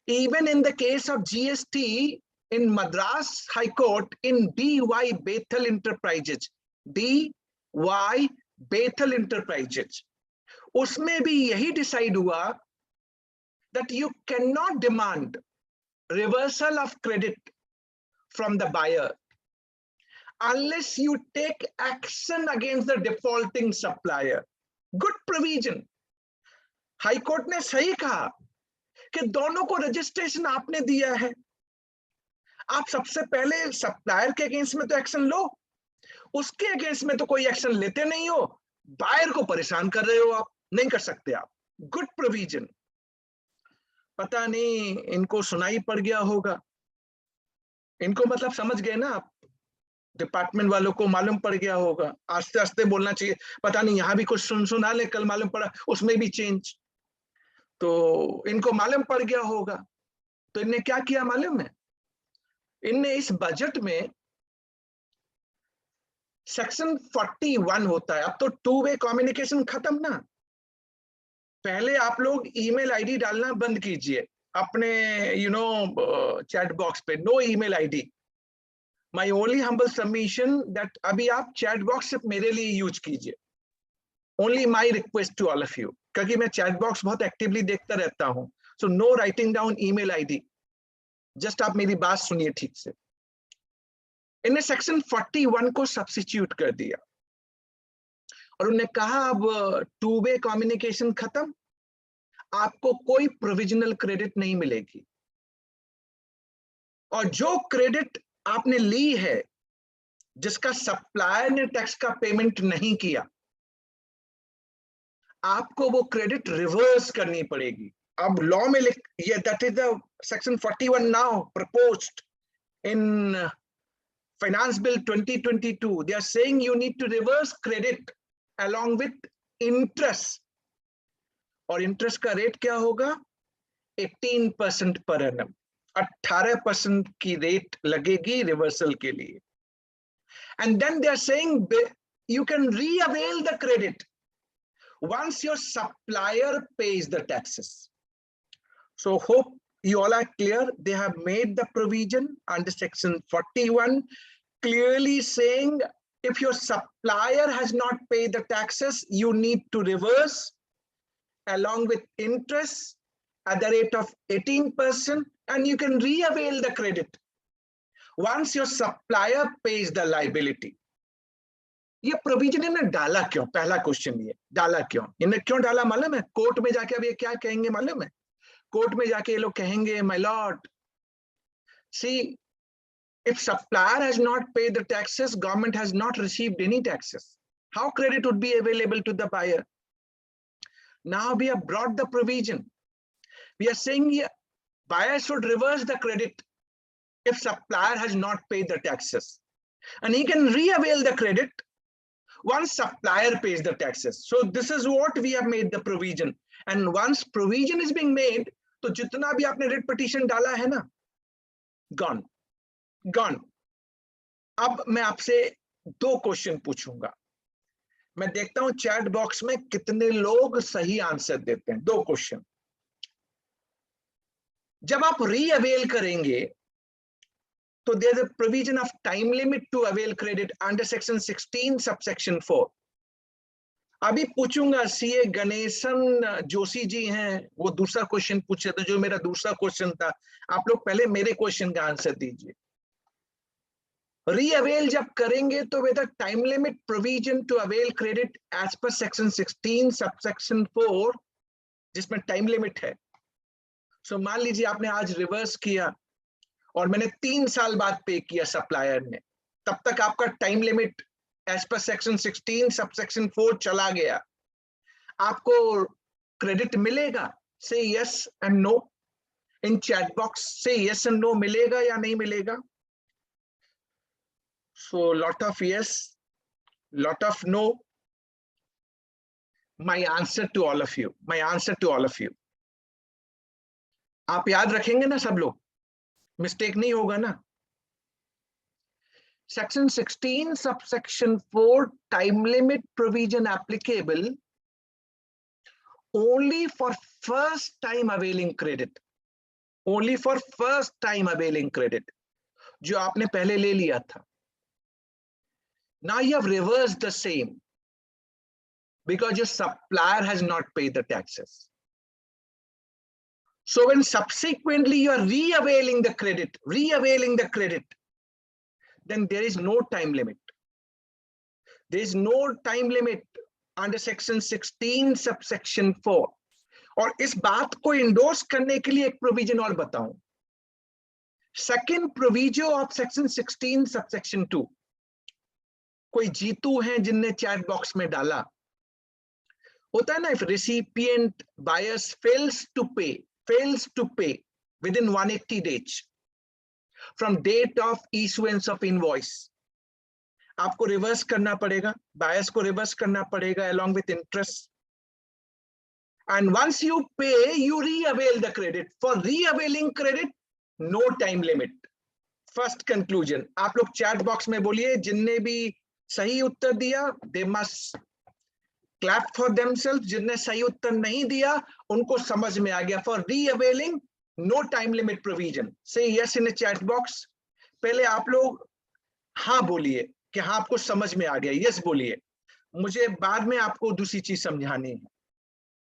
Even in the case of GST in Madras high court in DY Beethal enterprises, DY Beethal enterprises, उसमें भी यही डिसाइड हुआ that you cannot demand reversal of credit from the buyer unless you take action against the defaulting supplier. Good provision. High court ने सही कहा कि दोनों को रजिस्ट्रेशन आपने दिया है, आप सबसे पहले सप्लायर के अगेंस्ट में तो एक्शन लो, उसके अगेंस्ट में तो कोई एक्शन लेते नहीं हो, बायर को परेशान कर रहे हो, आप नहीं कर सकते आप। Good provision. पता नहीं इनको सुनाई पड़ गया होगा, इनको मतलब समझ गए ना आप, डिपार्टमेंट वालों को मालूम पड़ गया होगा। आस्ते आस्ते बोलना चाहिए, पता नहीं यहाँ भी कुछ सुना ले, कल मालूम पड़ा उसमें भी चेंज, तो इनको मालूम पड़ गया होगा। तो इनने क्या किया मालूम है? इनने इस बजट में सेक्शन 41 होता है, अब तो टू वे कम्युनिकेशन खत्म ना। पहले आप लोग ईमेल आईडी डालना बंद कीजिए अपने चैट बॉक्स पे, no email ID. My only humble submission that अभी आप चैट बॉक्स सिर्फ मेरे लिए यूज कीजिए, only my request to all of you, क्योंकि मैं चैट बॉक्स बहुत एक्टिवली देखता रहता हूं। So no writing down email ID, just आप मेरी बात सुनिए ठीक से। इन्हें सेक्शन 41 को सब्स्टिट्यूट कर दिया और उन्हें कहा अब टू वे कम्युनिकेशन खत्म, आपको कोई प्रोविजनल क्रेडिट नहीं मिलेगी, और जो क्रेडिट आपने ली है जिसका सप्लायर ने टैक्स का पेमेंट नहीं किया, आपको वो क्रेडिट रिवर्स करनी पड़ेगी। अब लॉ में लिख, ये that is the section 41 now proposed in finance bill 2022। They are saying you need to reverse credit along with interest, और इंटरेस्ट का रेट क्या होगा? 18% पर एनम, 18% की रेट लगेगी रिवर्सल के लिए। And then they are saying you can re-avail the credit once your supplier pays the taxes. So hope you all are clear. They have made the provision under section 41 clearly saying if your supplier has not paid the taxes, you need to reverse along with interest at the rate of 18%, and you can re-avail the credit once your supplier pays the liability. ये provision इन्हें डाला क्यों? पहला question ये डाला क्यों, इन्हें क्यों डाला मालूम है? कोर्ट में जाके अब ये क्या कहेंगे मालूम है? कोर्ट में जाके ये लोग कहेंगे, my lord, see, if supplier has not paid the taxes, government has not received any taxes, how credit would be available to the buyer? Now we have brought the provision, we are saying buyer should reverse the credit if supplier has not paid the taxes, and he can re-avail the credit once supplier pays the taxes. So this is what we have made the provision, and once provision is being made, तो जितना भी आपने writ petition डाला है ना, gone. अब मैं आपसे दो क्वेश्चन पूछूंगा, मैं देखता हूं चैट बॉक्स में कितने लोग सही आंसर देते हैं। दो क्वेश्चन, जब आप रीअवेल करेंगे तो there is a provision of time limit to avail credit under section 16 subsection 4। अभी पूछूंगा, सीए गणेशन जोशी जी हैं, वो दूसरा क्वेश्चन पूछे थे, जो मेरा दूसरा क्वेश्चन था। आप लोग पहले मेरे क्वेश्चन का आंसर दीजिए। रीअवेल जब करेंगे तो with time limit provision to avail credit as per section 16 subsection 4, जिसमें टाइम लिमिट है। सो मान लीजिए आपने आज रिवर्स किया और मैंने 3 साल बाद पे किया सप्लायर ने, तब तक आपका time limit as per section 16 subsection 4 चला गया, आपको क्रेडिट मिलेगा? Say yes and no in chat box, say yes and no, मिलेगा या नहीं मिलेगा? So lot of yes, lot of no. My answer to all of you, my answer to all of you. आप याद रखेंगे ना सब लोग? मिस्टेक नहीं होगा ना? Section 16 subsection 4 time limit provision applicable only for first time availing credit, only for first time availing credit, जो आपने पहले ले लिया था. Now you have reversed the same because your supplier has not paid the taxes. So when subsequently you are re-availing the credit, then there is no time limit. There is no time limit under section 16 subsection 4. और इस बात को endorse करने के लिए एक provision और बताऊं. Second proviso of section 16 subsection 2. कोई जीतू हैं जिनने चैट बॉक्स में डाला, होता है ना, if recipient buyers fails to pay within 180 days from date of issuance of invoice, आपको रिवर्स करना पड़ेगा, बायर्स को रिवर्स करना पड़ेगा along with interest. And once you pay, you re-avail the credit. For re-availing credit, no time limit. First conclusion. आप लोग chat box में बोलिए, जिनने भी सही उत्तर दिया, they must clap for themselves. जिनने सही उत्तर नहीं दिया, उनको समझ में आ गया. For re-availing, no time limit provision. Say yes in the chat box. पहले आप लोग हाँ बोलिए कि हाँ आपको समझ में आ गया, yes बोलिए. मुझे बाद में आपको दूसरी चीज समझानी है.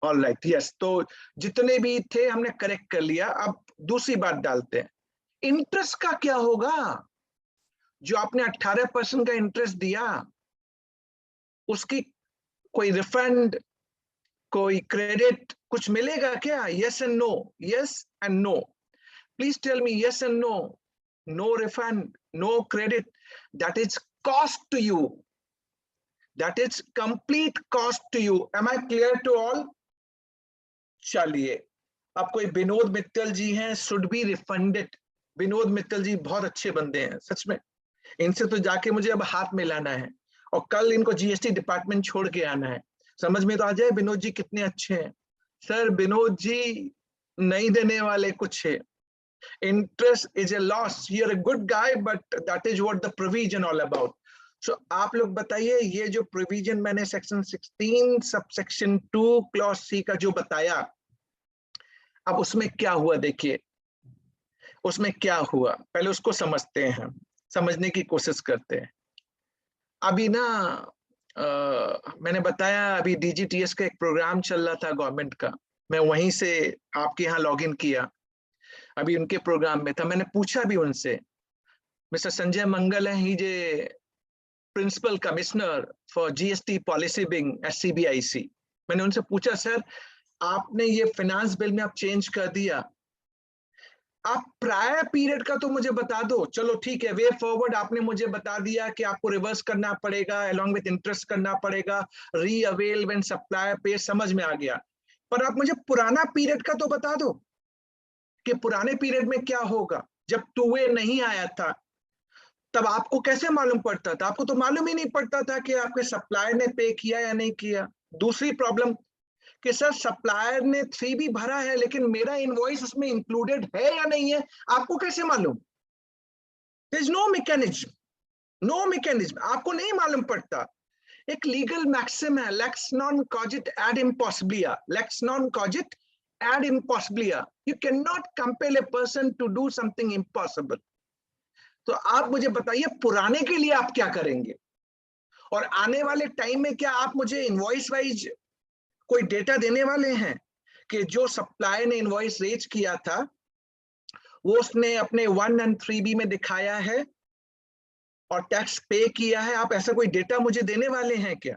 All right, yes. तो जितने भी थे हमने करेक्ट कर लिया. अब दूसरी बात डालते हैं. इंटरेस्ट का क्या होगा? जो आपने 18% का इंटरेस्ट दिया, उसकी कोई रिफंड, कोई क्रेडिट, कुछ मिलेगा क्या? Yes and no, yes and no. Please tell me yes and no. No refund, no credit. That is cost to you. That is complete cost to you. Am I clear to all? चलिए, अब कोई विनोद मित्तल जी हैं, should be refunded. Vinod Mittal ji बहुत अच्छे बंदे हैं सच में. इनसे तो जाके मुझे अब हाथ मिलाना है और कल इनको जीएसटी डिपार्टमेंट छोड़ के आना है. समझ में तो आ जाए विनोद जी कितने अच्छे हैं. सर विनोद जी नहीं देने वाले कुछ है. Interest is a loss. You are a good guy, but that is what the provision all about. So आप लोग बताइए, ये जो प्रोविजन मैंने सेक्शन 16 सबसेक्शन 2 क्लॉज सी का जो बताया, अब उसमें क्या हुआ देखिए. उसमें क्या हुआ पहले उसको समझते हैं, समझने की कोशिश करते हैं. अभी ना मैंने बताया, अभी डीजीटीएस का एक प्रोग्राम चल रहा था गवर्नमेंट का. मैं वहीं से आपके यहाँ लॉगिन किया. अभी उनके प्रोग्राम में था. मैंने पूछा भी उनसे. मिस्टर संजय मंगल है, he is principal commissioner for GST policy wing at CBIC. मैंने उनसे पूछा, सर आपने ये फाइनेंस बिल में आप चेंज कर दिया, आप प्रायर पीरियड का तो मुझे बता दो. चलो ठीक है, वे फॉरवर्ड आपने मुझे बता दिया कि आपको रिवर्स करना पड़ेगा, along with इंटरेस्ट करना पड़ेगा, रीअवेल व्हेन सप्लायर पे, समझ में आ गया. पर आप मुझे पुराना पीरियड का तो बता दो कि पुराने पीरियड में क्या होगा. जब 2A नहीं आया था तब आपको कैसे मालूम पड़ता था? आपको तो मालूम ही नहीं पड़ता था कि आपके सप्लायर ने पे किया या नहीं किया. दूसरी प्रॉब्लम कि सर सप्लायर ने 3B भरा है लेकिन मेरा इनवॉइस उसमें इंक्लूडेड है या नहीं है, आपको कैसे मालूम? There is no mechanism, no mechanism. आपको नहीं मालूम पड़ता. एक लीगल मैक्सिम है, लेक्स नॉन कॉजिट एड इम्पॉसिबलिया. लेक्स नॉन कॉजिट एड इम्पॉसिबलिया. You can not compel a person to do something impossible. तो आप मुझे बताइए पुराने के लिए आप क्या करेंगे. और आने वाले टाइम में क्या आप मुझे इनवॉइस वाइज कोई डेटा देने वाले हैं कि जो सप्लायर ने इनवॉइस रेज किया था वो उसने अपने 1 और 3B में दिखाया है और टैक्स पे किया है? आप ऐसा कोई डेटा मुझे देने वाले हैं क्या?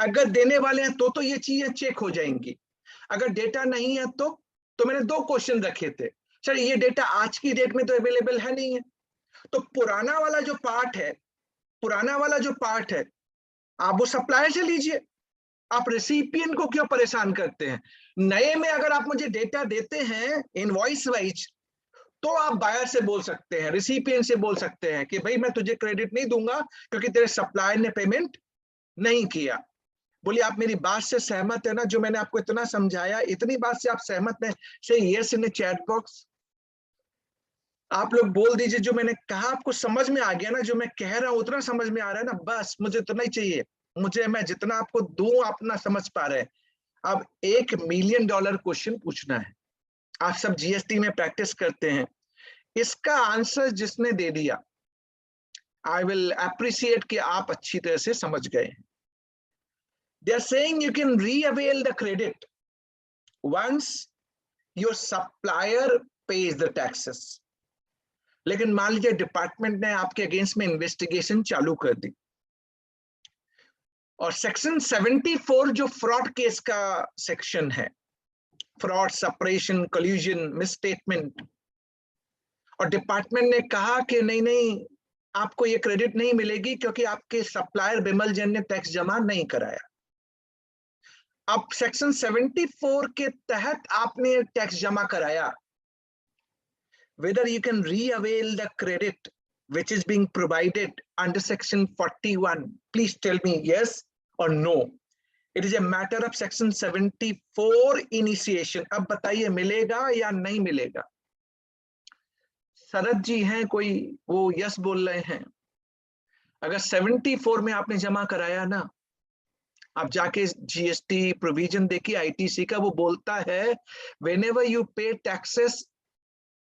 अगर देने वाले हैं तो ये चीजें चेक हो जाएंगी। अगर डेटा नहीं है तो मैंने 2 क्वेश्चन रखे थे। सर ये डेटा आज की डेट में तो अवेलेबल है नहीं है, तो पुराना वाला जो पार्ट है आप वो सप्लायर से लीजिए। आप रेसिपिएंट को क्यों परेशान करते हैं? नए में अगर आप मुझे डेटा देते हैं इनवॉइस वाइज तो आप बायर से बोल सकते हैं, रिसिपिएंट से बोल सकते हैं कि भाई मैं तुझे क्रेडिट नहीं दूंगा क्योंकि तेरे सप्लायर ने पेमेंट नहीं किया। बोलिए आप मेरी बात से सहमत है ना? जो मैंने आपको इतना समझाया, इतनी बात से आप सहमत हैं? से यस इन चैट बॉक्स। आप लोग बोल दीजिए जो मैंने कहा आपको समझ में आ गया ना? जो मैं कह रहा हूं उतना समझ में आ रहा है ना? बस मुझे इतना ही चाहिए। मैं जितना आपको दूं आप ना समझ पा रहे हैं। अब $1 मिलियन क्वेश्चन पूछना है। आप सब जीएसटी में प्रैक्टिस करते हैं, इसका आंसर जिसने दे दिया आई विल अप्रिशिएट कि आप अच्छी तरह से समझ गए हैं। They are saying you can re-avail the credit once your supplier pays the taxes. लेकिन मान लीजिए डिपार्टमेंट ने आपके अगेंस्ट में इन्वेस्टिगेशन चालू कर दी और सेक्शन 74 जो फ्रॉड केस का सेक्शन है, फ्रॉड, सेपरेशन, कोल्यूजन, मिसस्टेटमेंट, और डिपार्टमेंट ने कहा कि नहीं आपको ये क्रेडिट नहीं मिलेगी क्योंकि आपके सप्लायर बिमल जैन ने टैक्स जमा नहीं कराया। अब सेक्शन 74 के तहत आपने टैक्स जमा कराया, whether you can re-avail the credit which is being provided under section 41, please tell me yes or no. It is a matter of section 74 initiation. अब बताइए मिलेगा या नहीं मिलेगा? शरद जी हैं कोई, वो यस बोल रहे हैं। अगर 74 में आपने जमा कराया ना, आप जाके जीएसटी प्रोविजन देखिए आईटीसी का, वो बोलता है whenever you pay taxes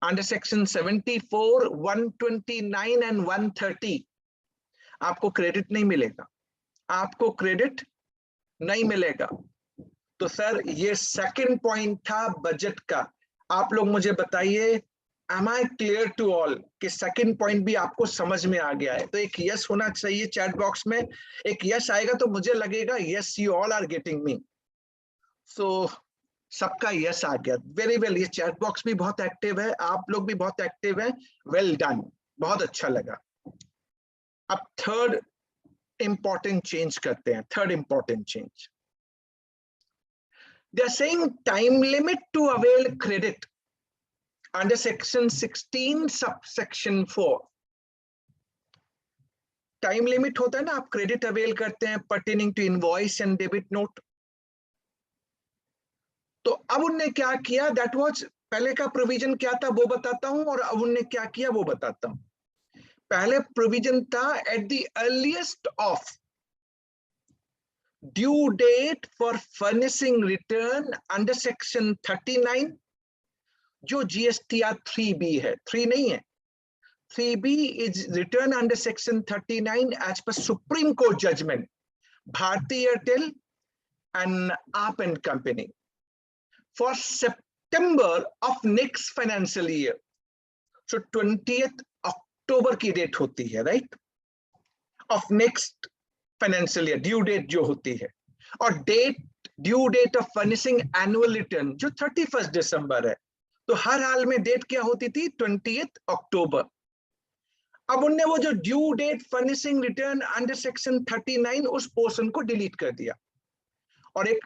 under section 74, 129 and 130 आपको क्रेडिट नहीं मिलेगा, आपको क्रेडिट नहीं मिलेगा। तो सर ये सेकंड पॉइंट था बजट का। आप लोग मुझे बताइए am I clear to all कि सेकंड पॉइंट भी आपको समझ में आ गया है? तो एक यस होना चाहिए चैट बॉक्स में। एक यस आएगा तो मुझे लगेगा yes you all are getting me. So सबका यस आ गया, वेरी वेल। ये चैट बॉक्स भी बहुत एक्टिव है, आप लोग भी बहुत एक्टिव है, वेल डन, बहुत अच्छा लगा। अब थर्ड इंपॉर्टेंट चेंज करते हैं, third important change. They are saying time limit to avail credit under section 16 subsection 4। Time limit होता है ना, आप क्रेडिट अवेल करते हैं pertaining to invoice and debit note। तो अब उनने क्या किया, दैट वाज पहले का प्रोविजन क्या था वो बताता हूं, और अब उनने क्या किया वो बताता हूं। पहले प्रोविजन था at the earliest of due date for furnishing return under section 39, जो जीएसटीआर 3B है, 3 नहीं है, 3B is return under section 39 as per Supreme Court judgment, Bharti Airtel and Aap and Company, for September of next financial year। So 20th October की date होती है, right, of next financial year, due date जो होती है, और due date of furnishing annual return जो 31 दिसंबर है। तो हर हाल में डेट क्या होती थी, 20th अक्टूबर। अब उनने वो जो due date furnishing return under section 39 उस पोर्शन को डिलीट कर दिया और एक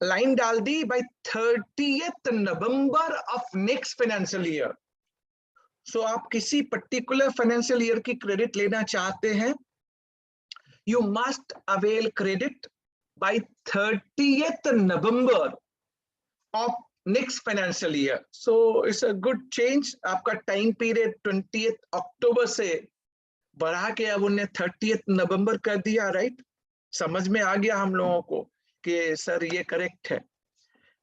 लाइन डाल दी by 30th November of next financial year. So आप किसी पर्टिकुलर फाइनेंशियल ईयर की क्रेडिट लेना चाहते हैं, you must avail credit by 30th November of next financial year। So it's a good change। आपका टाइम पीरियड 20th अक्टूबर से बढ़ा के अब उन्हें 30th नवंबर कर दिया, राइट? समझ में आ गया हम लोगों को कि सर ये करेक्ट है।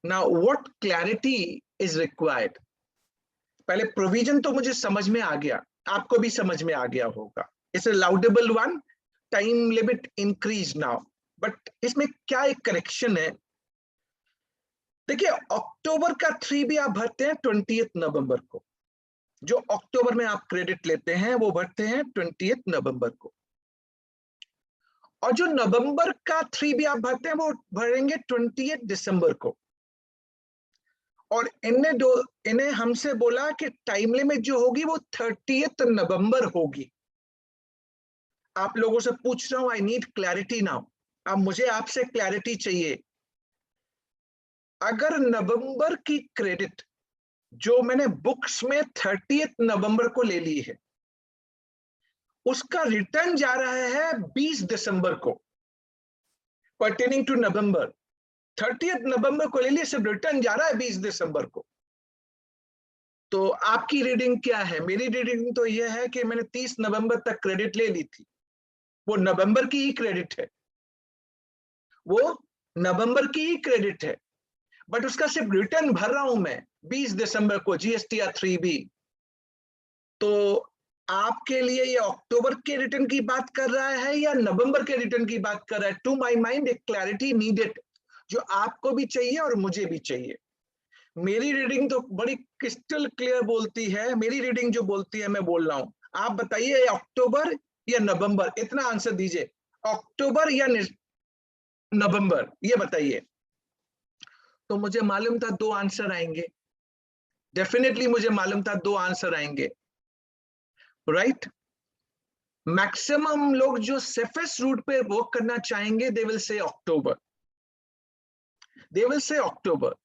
Now what clarity is required? पहले प्रोविजन तो मुझे समझ में आ गया, आपको भी समझ में आ गया होगा। It's a laudable one, time limit increase now, but इसमें क्या एक करेक्शन है। देखिए अक्टूबर का 3B आप भरते हैं 20 नवंबर को, जो अक्टूबर में आप क्रेडिट लेते हैं वो भरते हैं 20 नवंबर को, और जो नवंबर का 3B आप भरते हैं वो भरेंगे 20 दिसंबर को। और इन्हें हमसे बोला कि टाइम लिमिट जो होगी वो 30 नवंबर होगी। आप लोगों से पूछ रहा हूं, आई नीड क्लैरिटी नाउ। अब मुझे आपसे क्लैरिटी चाहिए। अगर नवंबर की क्रेडिट जो मैंने बुक्स में 30 नवंबर को ले ली है, उसका रिटर्न जा रहा है 20 दिसंबर को, पर्टेनिंग टू नवंबर। 30 नवंबर को ले लिए, सिर्फ रिटर्न जा रहा है 20 दिसंबर को। तो आपकी रीडिंग क्या है? मेरी रीडिंग तो यह है कि मैंने 30 नवंबर तक क्रेडिट ले ली थी, वो नवंबर की ही क्रेडिट है, वो नवंबर की ही क्रेडिट है, बट उसका सिर्फ रिटर्न भर रहा हूं मैं 20 दिसंबर को, GSTR 3B। तो आपके लिए ये अक्टूबर के रिटर्न की बात कर रहा है या नवंबर के रिटर्न की बात कर रहा है? टू माय माइंड एक क्लैरिटी नीडेड, जो आपको भी चाहिए और मुझे भी चाहिए। मेरी रीडिंग तो बड़ी क्रिस्टल क्लियर बोलती है, मेरी रीडिंग जो बोलती है मैं बोल रहा हूं। आप बताइए अक्टूबर या नवंबर, इतना आंसर दीजिए, अक्टूबर या नवंबर, ये बताइए। तो मुझे मालूम था दो आंसर आएंगे, डेफिनेटली मुझे मालूम था दो आंसर आएंगे, राइट। मैक्सिमम लोग जो सेफेस्ट रूट पे वर्क करना चाहेंगे they will say October, they will say October.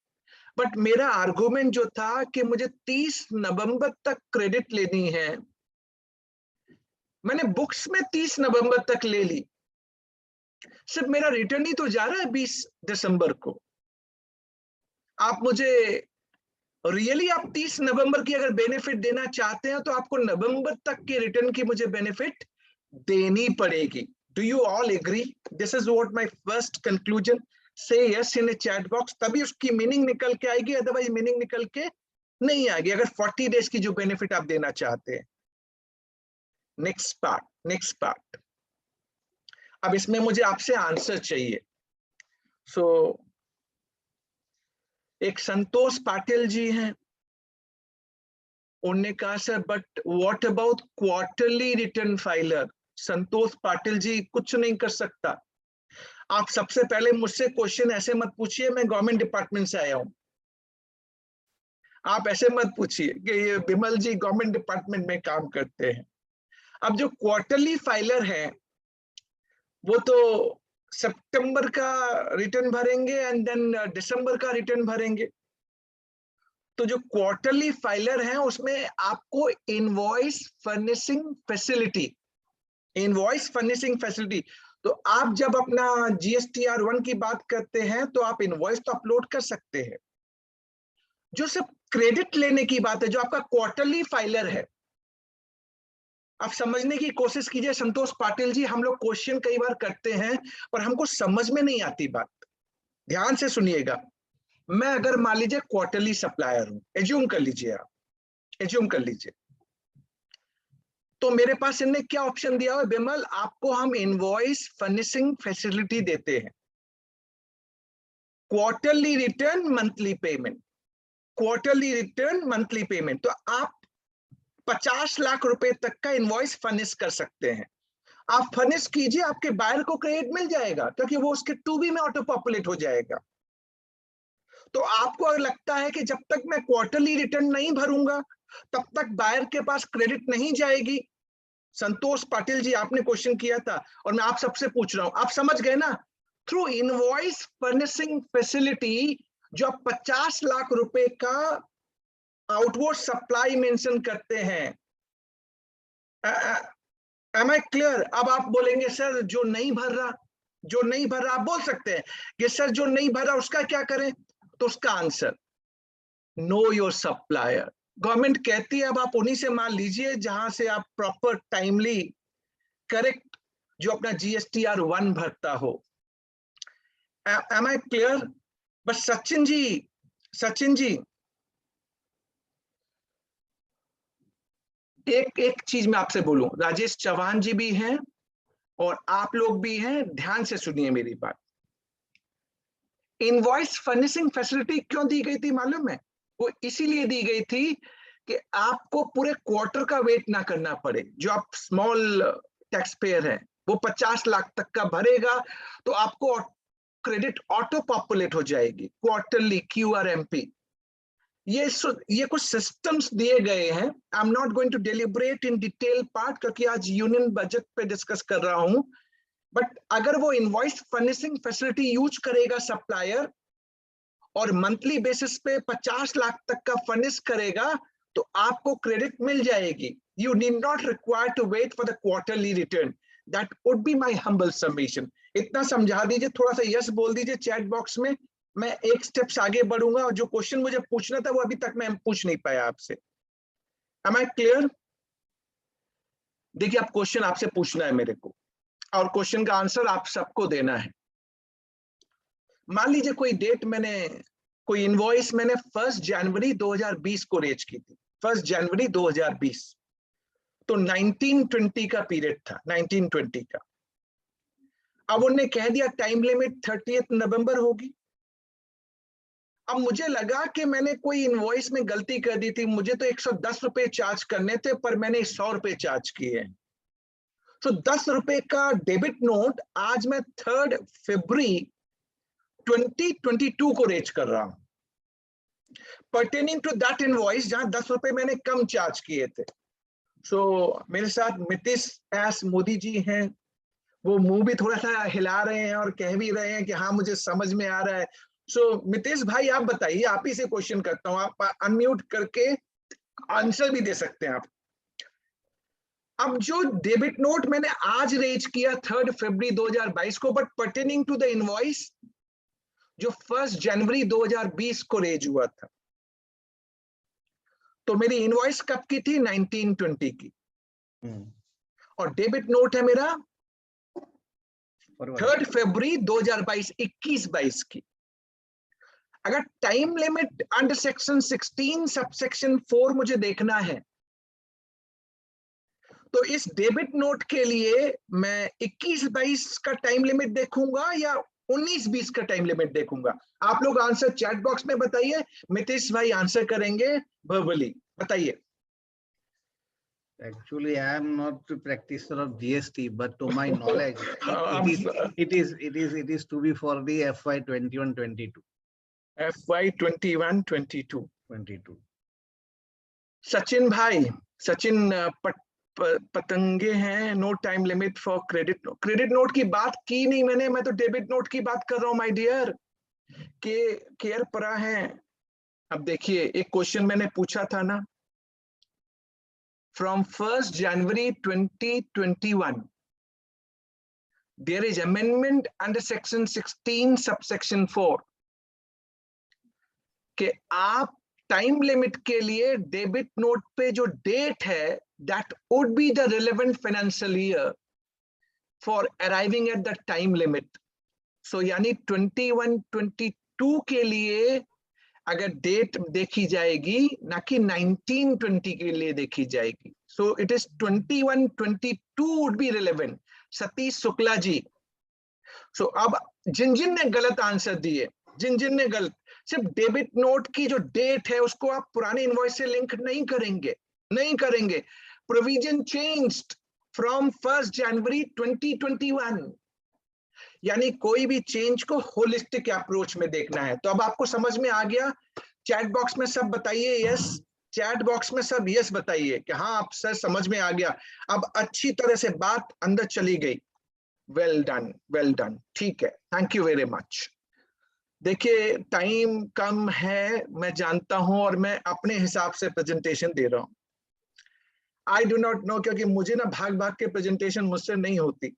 But मेरा आर्गुमेंट जो था कि मुझे 30 नवंबर तक क्रेडिट लेनी है, मैंने बुक्स में 30 नवंबर तक ले ली, सिर्फ मेरा रिटर्न ही तो जा रहा है 20 दिसंबर को। आप मुझे रियली आप 30 नवंबर की अगर बेनिफिट देना चाहते हैं तो आपको नवंबर तक के रिटर्न की मुझे बेनिफिट देनी पड़ेगी। Do you all agree? This is what my first conclusion. Say yes in a chat box, तभी उसकी मीनिंग निकल के आएगी, अदरवाइज मीनिंग निकल के नहीं आएगी, अगर 40 डेज की जो बेनिफिट आप देना चाहते हैं। Next part. अब इसमें मुझे आपसे आंसर चाहिए। सो एक संतोष पाटिल जी हैं, उन्होंने कहा sir but what about quarterly return filer? Santosh Patil ji कुछ नहीं कर सकता। आप सबसे पहले मुझसे क्वेश्चन ऐसे मत पूछिए, मैं गवर्नमेंट डिपार्टमेंट से आया हूं। आप ऐसे मत पूछिए कि ये विमल जी गवर्नमेंट डिपार्टमेंट में काम करते हैं। अब जो क्वार्टरली फाइलर है वो तो सितंबर का रिटर्न भरेंगे एंड देन दिसंबर का रिटर्न भरेंगे। तो जो क्वार्टरली फाइलर है उसमें आपको इनवॉइस फर्निशिंग फैसिलिटी, तो आप जब अपना GSTR 1 की बात करते हैं तो आप इनवॉइस तो अपलोड कर सकते हैं। जो सिर्फ क्रेडिट लेने की बात है, जो आपका क्वार्टरली फाइलर है, आप समझने की कोशिश कीजिए संतोष पाटिल जी। हम लोग क्वेश्चन कई बार करते हैं पर हमको समझ में नहीं आती बात। ध्यान से सुनिएगा। मैं अगर मान लीजिए क्वार्टरली सप्लायर हूं, एज्यूम कर लीजिए, आप एज्यूम कर लीजिए, तो मेरे पास इनने क्या ऑप्शन दिया हुआ है? विमल आपको हम इनवॉइस फर्निशिंग फैसिलिटी देते हैं, quarterly return monthly payment, quarterly return monthly payment. तो आप 50 लाख रुपए तक का इनवॉइस फर्निश कर सकते हैं। आप फर्निश कीजिए, आपके बायर को क्रेडिट मिल जाएगा क्योंकि वो उसके 2B में ऑटो पॉपुलेट हो जाएगा। तो आपको अगर लगता है कि जब तक मैं क्वार्टरली रिटर्न नहीं भरूंगा तब तक बायर के पास क्रेडिट नहीं जाएगी, संतोष पाटिल जी आपने क्वेश्चन किया था और मैं आप सबसे पूछ रहा हूं, आप समझ गए ना? थ्रू इनवॉइस फर्निशिंग फैसिलिटी जो आप 50 लाख रुपए का आउटवर्ड सप्लाई मेंशन करते हैं। Am I clear? अब आप बोलेंगे सर जो नहीं भर रहा, आप बोल सकते हैं कि सर जो नहीं भर रहा उसका क्या करें? तो उसका answer know your supplier. Government कहती है अब आप उन्हीं से माल लीजिए जहां से आप प्रॉपर टाइमली करेक्ट जो अपना GSTR 1 भरता हो। Am I clear? बस सचिन जी एक चीज मैं आपसे बोलूं, राजेश चौहान जी भी हैं और आप लोग भी हैं, ध्यान से सुनिए मेरी बात। इनवॉइस फर्निशिंग फैसिलिटी क्यों दी गई थी मालूम है? वो इसीलिए दी गई थी कि आपको पूरे क्वार्टर का वेट ना करना पड़े। जो आप स्मॉल टैक्स पेयर है वो 50 लाख तक का भरेगा तो आपको क्रेडिट ऑटो पॉपुलेट हो जाएगी क्वार्टरली QRMP। ये कुछ सिस्टम्स दिए गए हैं। I am not going to deliberate in detail part क्योंकि आज यूनियन बजट पे डिस्कस कर रहा हूं। बट अगर वो इनवॉइस फर्निशिंग फैसिलिटी यूज करेगा सप्लायर और मंथली बेसिस पे 50 लाख तक का फर्निश करेगा तो आपको क्रेडिट मिल जाएगी। You need not require to wait for the quarterly return. That would be my humble submission. इतना समझा दीजिए, थोड़ा सा यस बोल दीजिए चैट बॉक्स में। मैं एक स्टेप्स आगे बढ़ूंगा और जो क्वेश्चन मुझे पूछना था वो अभी तक मैं पूछ नहीं पाया आपसे। Am I clear? देखिए, आप क्वेश्चन आपसे पूछना है मेरे को और क्वेश्चन का आंसर आप सबको देना है। मान लीजिए कोई इनवॉइस मैंने 1 जनवरी 2020 को रेज की थी। 1 जनवरी 2020 तो 1920 का पीरियड था, 1920 का। अब उन्होंने कह दिया टाइम लिमिट 30 नवंबर होगी। अब मुझे लगा कि मैंने कोई इनवॉइस में गलती कर दी थी, मुझे तो 110 रुपए चार्ज करने थे पर मैंने 100 रुपए चार्ज किए। तो 10 रुपए का डेबिट नोट आज मैं 3 फरवरी 2022 को रेज कर रहा हूं पर्टेनिंग टू दैट इनवॉइस जहां 10 रुपए मैंने कम चार्ज किए थे। सो मेरे साथ मितिश एस मोदी जी हैं, वो मुंह भी थोड़ा सा हिला रहे हैं और कह भी रहे हैं कि हाँ मुझे समझ में आ रहा है। सो मितेश भाई आप बताइए, आप ही से क्वेश्चन करता हूं, आप अनम्यूट करके आंसर भी दे सकते हैं आप। अब जो डेबिट नोट मैंने आज रेज किया 3 फरवरी 2022 को, but pertaining to the invoice जो 1 जनवरी 2020 को रेज हुआ था, तो मेरी इनवॉइस कब की थी? 1920 की। और डेबिट नोट है मेरा 3 फरवरी 2022, 21-22 की। अगर time limit under section 16 subsection 4 मुझे देखना है तो इस डेबिट नोट के लिए मैं 21-22 का टाइम लिमिट देखूंगा या 19-20 का टाइम लिमिट देखूंगा? आप लोग आंसर चैट बॉक्स में बताइए। मितेश भाई आंसर करेंगे वर्बली, बताइए। Actually, I am not a practitioner of GST, but to my knowledge, it is to be for the FY 21-22. FY 21-22. 22. Sachin भाई, सचिन पतंगे हैं, no time limit for credit note की बात की नहीं मैंने, मैं तो डेबिट नोट की बात कर रहा हूं माय डियर। के केयर परा है। अब देखिए, एक क्वेश्चन मैंने पूछा था ना, फ्रॉम 1 जनवरी 2021 there is amendment under section 16 subsection 4 कि आप टाइम लिमिट के लिए डेबिट नोट पे जो डेट है that would be the relevant financial year for arriving at the time limit. So यानी 21-22 के लिए अगर डेट देखी जाएगी ना कि 1920 के लिए देखी जाएगी, so it is 21-22 would be relevant. Satish Shukla ji. So अब जिन ने गलत आंसर दिए, जिन ने गलत, सिर्फ डेबिट नोट की जो डेट है उसको आप पुराने इनवॉइस से लिंक नहीं करेंगे। प्रोविजन चेंज्ड फ्रॉम 1 जनवरी 2021, यानी कोई भी चेंज को होलिस्टिक अप्रोच में देखना है। तो अब आपको समझ में आ गया? चैट बॉक्स में सब बताइए यस। चैट बॉक्स में सब यस बताइए कि हाँ आप सर समझ में आ गया। अब अच्छी तरह से बात अंदर चली गई। वेल डन, ठीक है, थैंक यू वेरी मच। देखिए टाइम कम है, मैं जानता हूं, और मैं अपने हिसाब से प्रेजेंटेशन दे रहा हूं। आई डू नॉट नो, क्योंकि मुझे ना भाग के प्रेजेंटेशन मुझसे नहीं होती।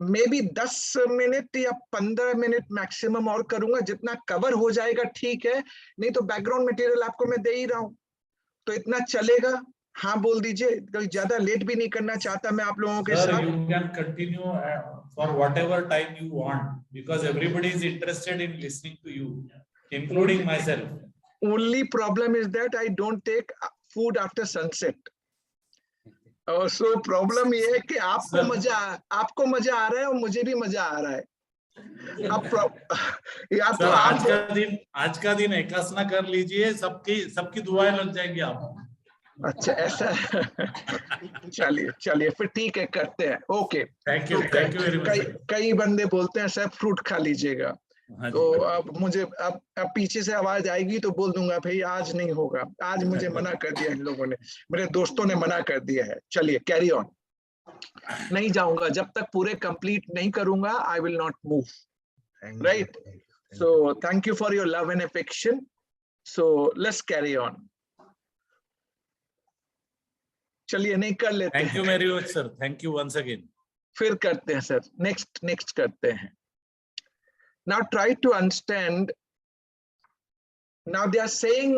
मे बी 10 मिनट या 15 मिनट मैक्सिमम और करूंगा, जितना कवर हो जाएगा ठीक है, नहीं तो बैकग्राउंड मटेरियल आपको मैं दे ही रहा हूं तो इतना चलेगा। हाँ बोल दीजिए, ज्यादा लेट भी नहीं करना चाहता मैं आप लोगों के साथ। You can continue for whatever time you want because everybody is interested in listening to you, including myself. Only problem is that I don't take food after sunset. और सो प्रॉब्लम ये है कि आपको सर, मजा आ रहा है और मुझे भी मजा आ रहा है। अब या तो सर आप आज का दिन एकासना कर लीजिए, सबकी दुआएं लग जाएंगी आपको। अच्छा ऐसा चलिए चलिए फिर ठीक है, करते हैं। ओके, थैंक तो यू वेरी मच सर। कई बंदे बोलते हैं सर फ्रूट खा लीजिएगा, हाँ तो जी, अब मुझे अब पीछे से आवाज आएगी तो बोल दूंगा भाई आज नहीं होगा, आज मुझे मना कर दिया इन लोगों ने, मेरे दोस्तों ने मना कर दिया है। चलिए कैरी ऑन, नहीं जाऊंगा जब तक पूरे कंप्लीट नहीं करूंगा, I will not move, right? So thank you for your love and affection, so let's carry on. चलिए नहीं कर लेते थैंक यू हैं, very much sir, thank you once again. फिर करते हैं सर, नेक्स्ट करते हैं। Now try to understand. Now they are saying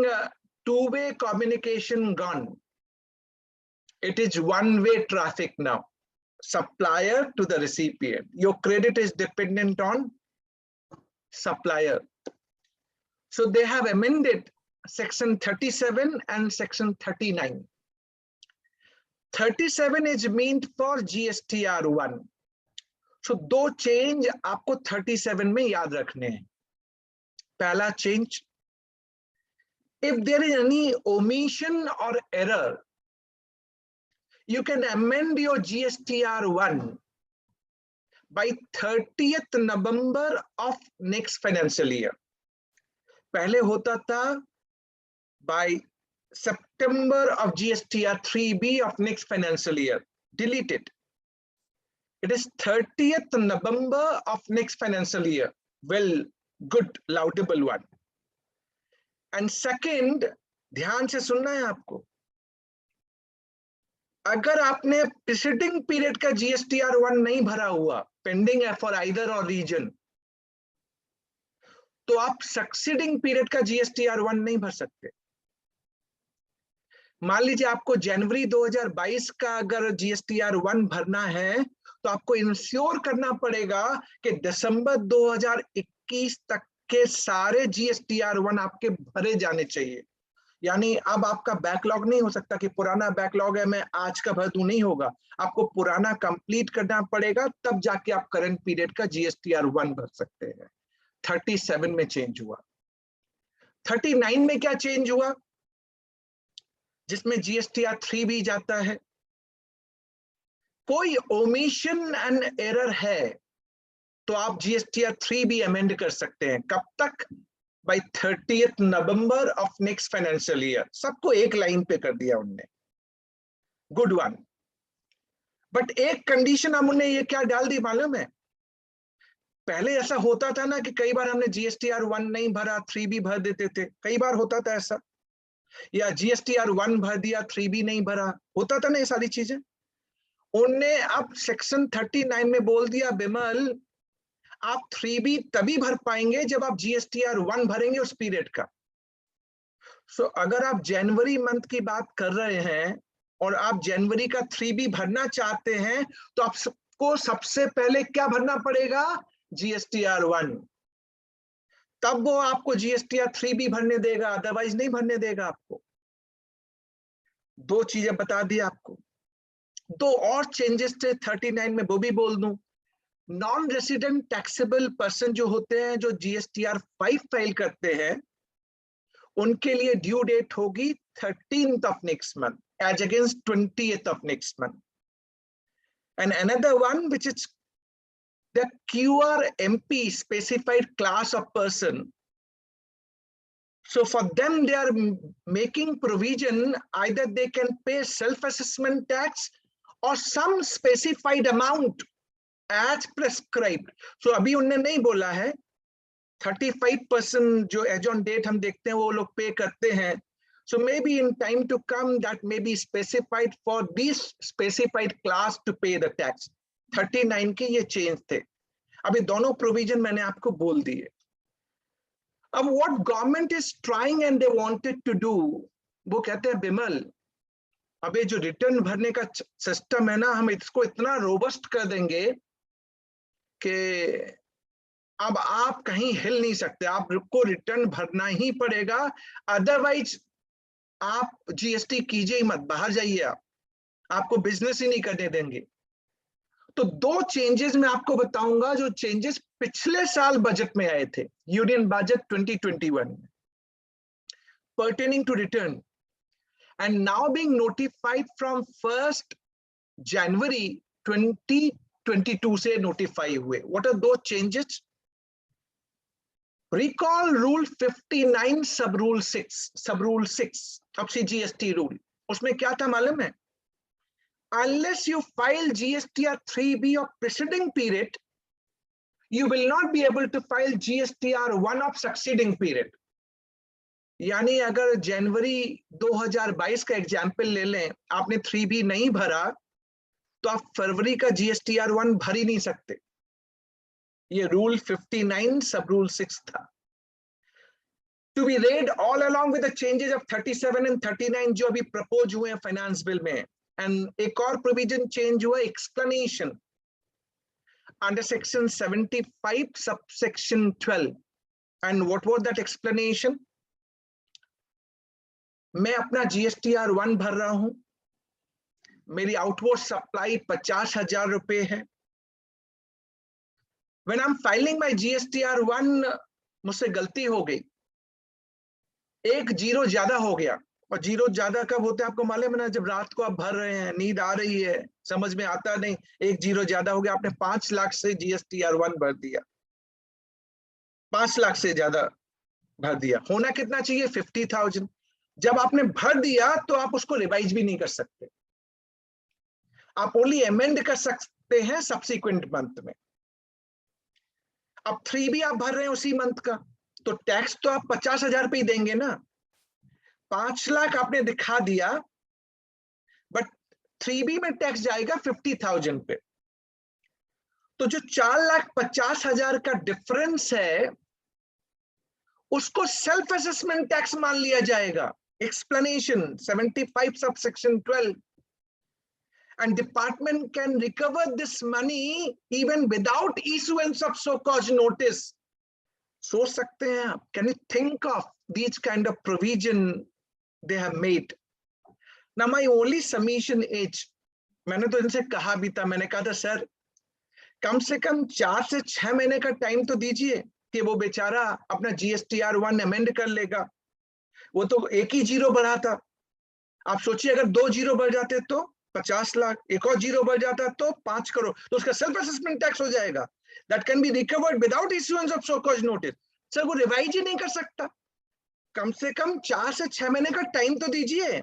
two-way communication gone. It is one-way traffic now. Supplier to the recipient. Your credit is dependent on supplier. So they have amended section 37 and section 39. 37 is meant for GSTR1. So दो change आपको 37 में याद रखने हैं। पहला change, if there is any omission or error, you can amend your GSTR1 by 30th November of next financial year. पहले होता था by September of GSTR 3B of next financial year. Delete it. It is 30th November of next financial year. Well, good, laudable one. And second, ध्यान से सुनना है आपको, अगर आपने प्रीसीडिंग पीरियड का GSTR1 नहीं भरा हुआ, पेंडिंग है फॉर आइदर और रीजन, तो आप सक्सीडिंग पीरियड का GSTR1 नहीं भर सकते। मान लीजिए आपको जनवरी 2022 का अगर GSTR1 भरना है, तो आपको इंश्योर करना पड़ेगा कि दिसंबर 2021 तक के सारे GSTR1 आपके भरे जाने चाहिए। यानी अब आपका बैकलॉग नहीं हो सकता कि पुराना बैकलॉग है मैं आज का भर दूं, नहीं होगा, आपको पुराना कंप्लीट करना पड़ेगा, तब जाके आप करंट पीरियड का GSTR1 भर सकते हैं। 37 में चेंज हुआ। 39 में क्या चेंज हुआ, जिसमें GSTR3 भी जाता है। कोई ओमिशन एंड एरर है तो आप GSTR3 भी अमेंड कर सकते हैं। कब तक? by 30th November of next financial year. सबको एक लाइन पे कर दिया उनने, गुड वन। बट एक कंडीशन हम उन्हें ये क्या डाल दी मालूम है? पहले ऐसा होता था ना कि कई बार हमने GSTR1 नहीं भरा 3B भर देते थे, कई बार होता था ऐसा, या GSTR1 भर दिया 3B नहीं भरा, होता था ना ये सारी चीजें। उनने अब सेक्शन 39 में बोल दिया, बिमल आप 3B तभी भर पाएंगे जब आप GSTR1 भरेंगे उस पीरियड का। सो अगर आप जनवरी मंथ की बात कर रहे हैं और आप जनवरी का 3B भरना चाहते हैं, तो आपको सबसे पहले क्या भरना पड़ेगा? GSTR1। तब वो आपको GSTR3B भरने देगा, अदरवाइज नहीं भरने देगा आपको। दो चीजें बता दी आपको। दो और चेंजेस थे 39 में, वो भी बोल दूं। नॉन रेसिडेंट टैक्सेबल पर्सन जो होते हैं, जो GSTR5 फाइल करते हैं, उनके लिए ड्यू डेट होगी 13th of next month as against 20th of next month. And another one, which is the QRMP specified class of person. So for them, they are making provision, either they can pay self-assessment tax or some specified amount as prescribed. So अभी उन्होंने नहीं बोला है 35% जो as on date हम देखते हैं वो लोग पे करते हैं. So maybe in time to come that may be specified for this specified class to pay the tax. 39 के ये चेंज थे. अभी दोनों प्रोविजन मैंने आपको बोल दिए. अब what government is trying and they wanted to do, वो कहते हैं बिमल, अबे जो रिटर्न भरने का सिस्टम है ना, हम इसको इतना रोबस्ट कर देंगे कि अब आप कहीं हिल नहीं सकते, आपको रिटर्न भरना ही पड़ेगा, अदरवाइज आप जीएसटी कीजिए ही मत, बाहर जाइए आप. आपको बिजनेस ही नहीं करने देंगे। तो दो चेंजेस मैं आपको बताऊंगा जो चेंजेस पिछले साल बजट में आए थे, यूनियन बजट 2021 में, pertaining to return and now being notified from 1st January 2022 से नोटिफाई हुए। What are those changes? Recall rule 59 sub rule 6 अब से GST रूल, उसमें क्या था मालूम है? Unless you file GSTR 3B of preceding period, you will not be able to file GSTR 1 of succeeding period. यानी अगर जनवरी 2022 का एग्जाम्पल ले लें, आपने 3B नहीं भरा तो आप फरवरी का GSTR 1 भर ही नहीं सकते। ये रूल 59 सब रूल 6 था। To be read all along with the changes of 37 and 39 जो अभी प्रपोज हुए हैं फाइनेंस बिल में, and एक और प्रोविजन चेंज हुआ, explanation under section 75 subsection 12, and what was that explanation? मैं अपना GSTR 1 भर रहा हूं, मेरी आउटवर्ड सप्लाई 50,000 रुपए है। When I'm filing my GSTR 1, मुझसे गलती हो गई, एक जीरो ज्यादा हो गया। और जीरो ज्यादा कब होता है आपको मालूम है ना? जब रात को आप भर रहे हैं, नींद आ रही है, समझ में आता नहीं, एक जीरो ज्यादा हो गया, आपने 5 लाख से GSTR 1 भर दिया, 5 लाख से ज्यादा भर दिया। होना कितना चाहिए? 50,000। जब आपने भर दिया तो आप उसको रिवाइज भी नहीं कर सकते, आप ओनली अमेंड कर सकते हैं सब्सिक्वेंट मंथ में। अब 3B आप भर रहे हैं उसी मंथ का, तो टैक्स तो आप 50,000 पे ही देंगे ना। 5 लाख आपने दिखा दिया, बट 3B में टैक्स जाएगा 50,000 पे। तो जो 4,50,000 का डिफरेंस है उसको सेल्फ असेसमेंट टैक्स मान लिया जाएगा। Explanation 75 subsection 12, and department can recover this money even without issuance of so cause notice. सोच सकते हैं आप? Can you think of these kind of provision they have made? Now my only submission is, मैंने तो इनसे कहा भी था, मैंने कहा था सर कम से कम 4 से 6 महीने का टाइम तो दीजिए कि वो बेचारा अपना GSTR 1 अमेंड कर लेगा। वो तो एक ही जीरो बढ़ा था, आप सोचिए अगर 2 जीरो बढ़ जाते तो 50 लाख, एक और जीरो बढ़ जाता तो 5 करोड़, तो उसका सेल्फ असेसमेंट टैक्स हो जाएगा। That can be recovered without issuance of so cause notice. Sir वो रिवाइज ही नहीं कर सकता, कम से कम 4 से 6 महीने का टाइम तो दीजिए।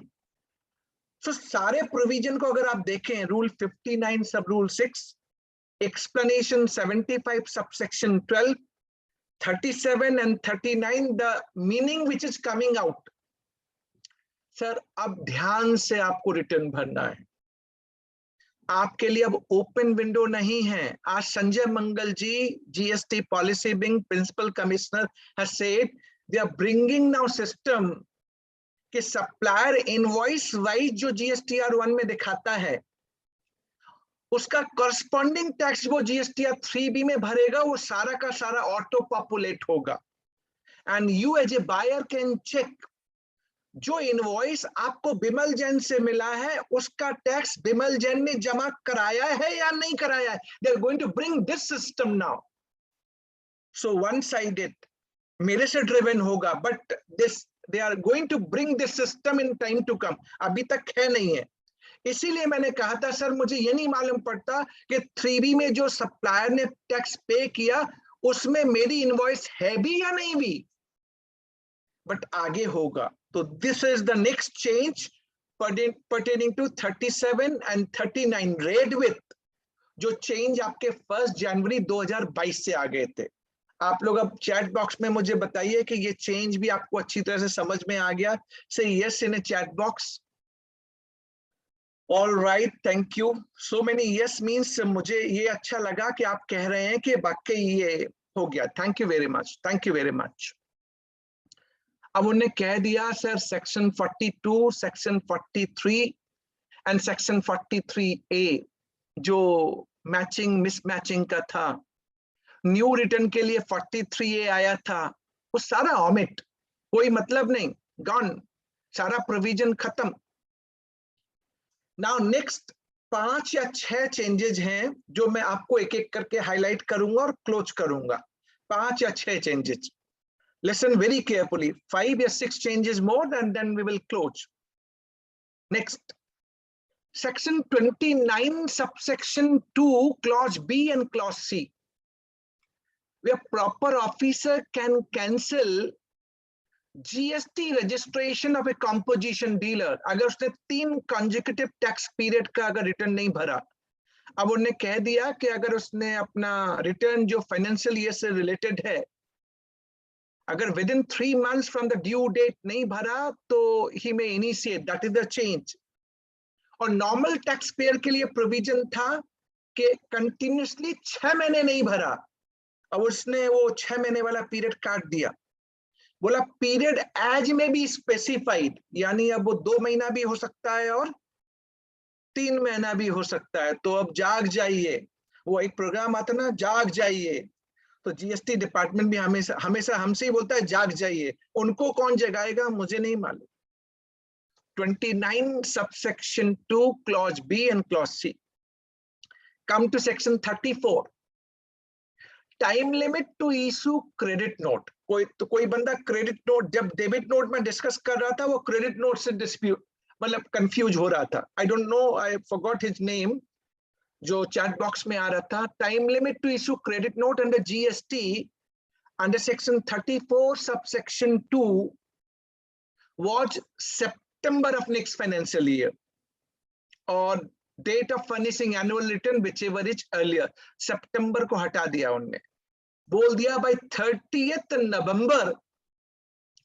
तो सारे प्रोविजन को अगर आप देखें, रूल 59 सब rule 6, explanation 75 subsection 12, 37 and 39, the meaning which is coming out, sir अब ध्यान से आपको रिटर्न भरना है। आपके लिए अब ओपन विंडो नहीं है। आज Sanjay Mangal ji, GST policy wing principal commissioner, has said they are bringing now system कि सप्लायर इनवॉइस वाइज जो GSTR 1 में दिखाता है उसका करस्पॉन्डिंग टैक्स वो GSTR 3B में भरेगा, वो सारा का सारा ऑटो पॉपुलेट होगा। And you as a buyer can check जो इनवॉइस आपको बिमल जैन से मिला है उसका टैक्स बिमल जैन ने जमा कराया है या नहीं कराया है। They are going to bring this system now. So one sided मेरे से ड्रिवन होगा, but this they are going to bring this system in time to come. अभी तक है नहीं है, इसीलिए मैंने कहा था सर मुझे ये नहीं मालूम पड़ता कि 3B में जो सप्लायर ने टैक्स पे किया उसमें मेरी इनवॉइस है भी या नहीं भी, बट आगे होगा। तो this is the next change pertaining to 37 and 39 red with जो चेंज आपके 1 जनवरी 2022 से आ गए थे। आप लोग अब चैट बॉक्स में मुझे बताइए कि ये चेंज भी आपको अच्छी तरह से समझ में आ गया। से yes in a chat box. All right, thank you so many yes means मुझे ये अच्छा लगा कि आप कह रहे हैं कि वाकई ये हो गया। Thank you very much, thank you very much. अब उन्हें कह दिया sir section 42, section 43 and section 43A जो मैचिंग मिसमैचिंग का था, न्यू रिटर्न के लिए 43A आया था, वो सारा ऑमिट, कोई मतलब नहीं, गॉन, सारा प्रोविजन खत्म। नाउ नेक्स्ट 5 या 6 चेंजेस हैं जो मैं आपको एक एक करके हाईलाइट करूंगा और क्लोज करूंगा। 5 या 6 changes, listen very carefully, 5 or 6 changes more and then we will close. Next, section 29 subsection 2 clause B and clause C, where proper officer can cancel GST registration of a composition dealer अगर उसने 3 consecutive tax period का अगर return नहीं भरा। अब उन्होंने कह दिया कि अगर उसने अपना रिटर्न जो फाइनेंशियल ईयर से रिलेटेड है, अगर within 3 months from the due date नहीं भरा तो he may initiate, that is the change. और नॉर्मल टैक्स पेयर के लिए प्रोविजन था कि कंटिन्यूसली 6 महीने नहीं भरा, अब उसने वो 6 महीने वाला पीरियड काट दिया, बोला पीरियड एज में बी स्पेसिफाइड, यानी अब वो 2 महीना भी हो सकता है और 3 महीना भी हो सकता है। तो अब जाग जाइए, वो एक प्रोग्राम आता ना, जाग जाइए, तो जीएसटी डिपार्टमेंट भी हमेशा हमेशा हमसे ही बोलता है जाग जाइए, उनको कौन जगाएगा मुझे नहीं मालूम। 29 subsection 2 clause B and clause C. Come to section 34, time limit to issue credit note. कोई बंदा क्रेडिट नोट, जब डेबिट नोट में डिस्कस कर रहा था वो क्रेडिट नोट से डिस्प्यूट मतलब कंफ्यूज हो रहा था। I don't know, I forgot his name, जो चैट बॉक्स में आ रहा था। Time limit to issue credit note under GST under section 34 subsection 2 was सितंबर ऑफ नेक्स्ट फाइनेंशियल ईयर, और date of furnishing annual return whichever is earlier, सितंबर को हटा दिया उन्होंने, बोल दिया by 30th November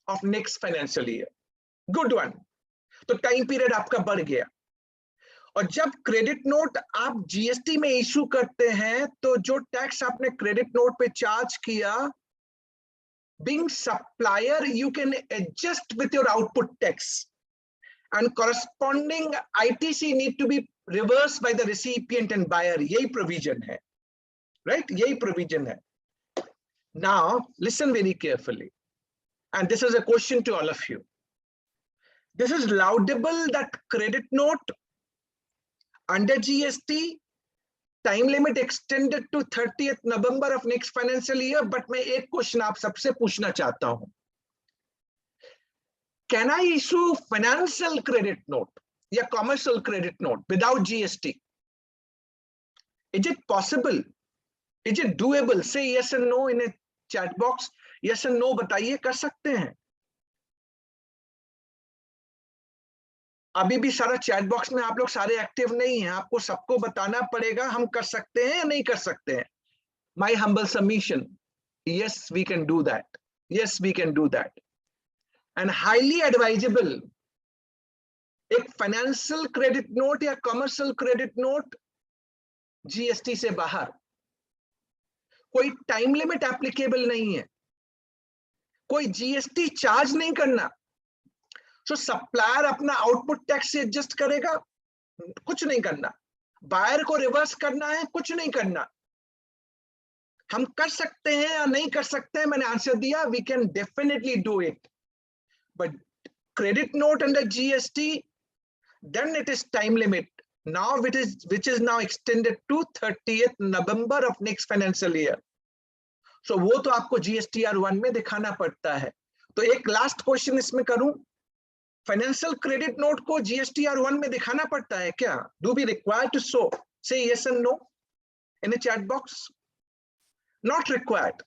of next financial year. Good one, तो टाइम पीरियड आपका बढ़ गया। और जब क्रेडिट नोट आप जीएसटी में इशू करते हैं तो जो टैक्स आपने क्रेडिट नोट पे चार्ज किया, being supplier you can adjust with your output tax and corresponding ITC need to be reversed by the recipient and buyer, यही provision है, right? यही provision है। Now listen very carefully, and this is a question to all of you. This is laudable that credit note under GST time limit extended to 30th November of next financial year, but मैं एक question आप सबसे पूछना चाहता हूँ, can I issue financial credit note या commercial credit note without GST? Is it possible? Is it doable? Say yes and no in a chat box. Yes and no बताइए, कर सकते हैं? अभी भी सारा चैट बॉक्स में आप लोग सारे एक्टिव नहीं हैं, आपको सबको बताना पड़ेगा हम कर सकते हैं या नहीं कर सकते हैं। My humble submission, yes we can do that, yes we can do that, and highly advisable एक फाइनेंशियल क्रेडिट नोट या कमर्शियल क्रेडिट नोट जीएसटी से बाहर, कोई टाइम लिमिट एप्लीकेबल नहीं है, कोई जीएसटी चार्ज नहीं करना, तो सप्लायर अपना आउटपुट टैक्स से एडजस्ट करेगा, कुछ नहीं करना, बायर को रिवर्स करना है, कुछ नहीं करना। हम कर सकते हैं या नहीं कर सकते हैं, मैंने आंसर दिया, we can definitely do it, but credit note under GST, then it is time limit now, which is now extended to 30th November of next financial year. So वो तो आपको GSTR 1 में दिखाना पड़ता है। तो एक लास्ट क्वेश्चन इसमें करूं, फाइनेंशियल क्रेडिट नोट को GSTR 1 में दिखाना पड़ता है क्या? Do we require to show? Say yes and no in a chat box. Not required.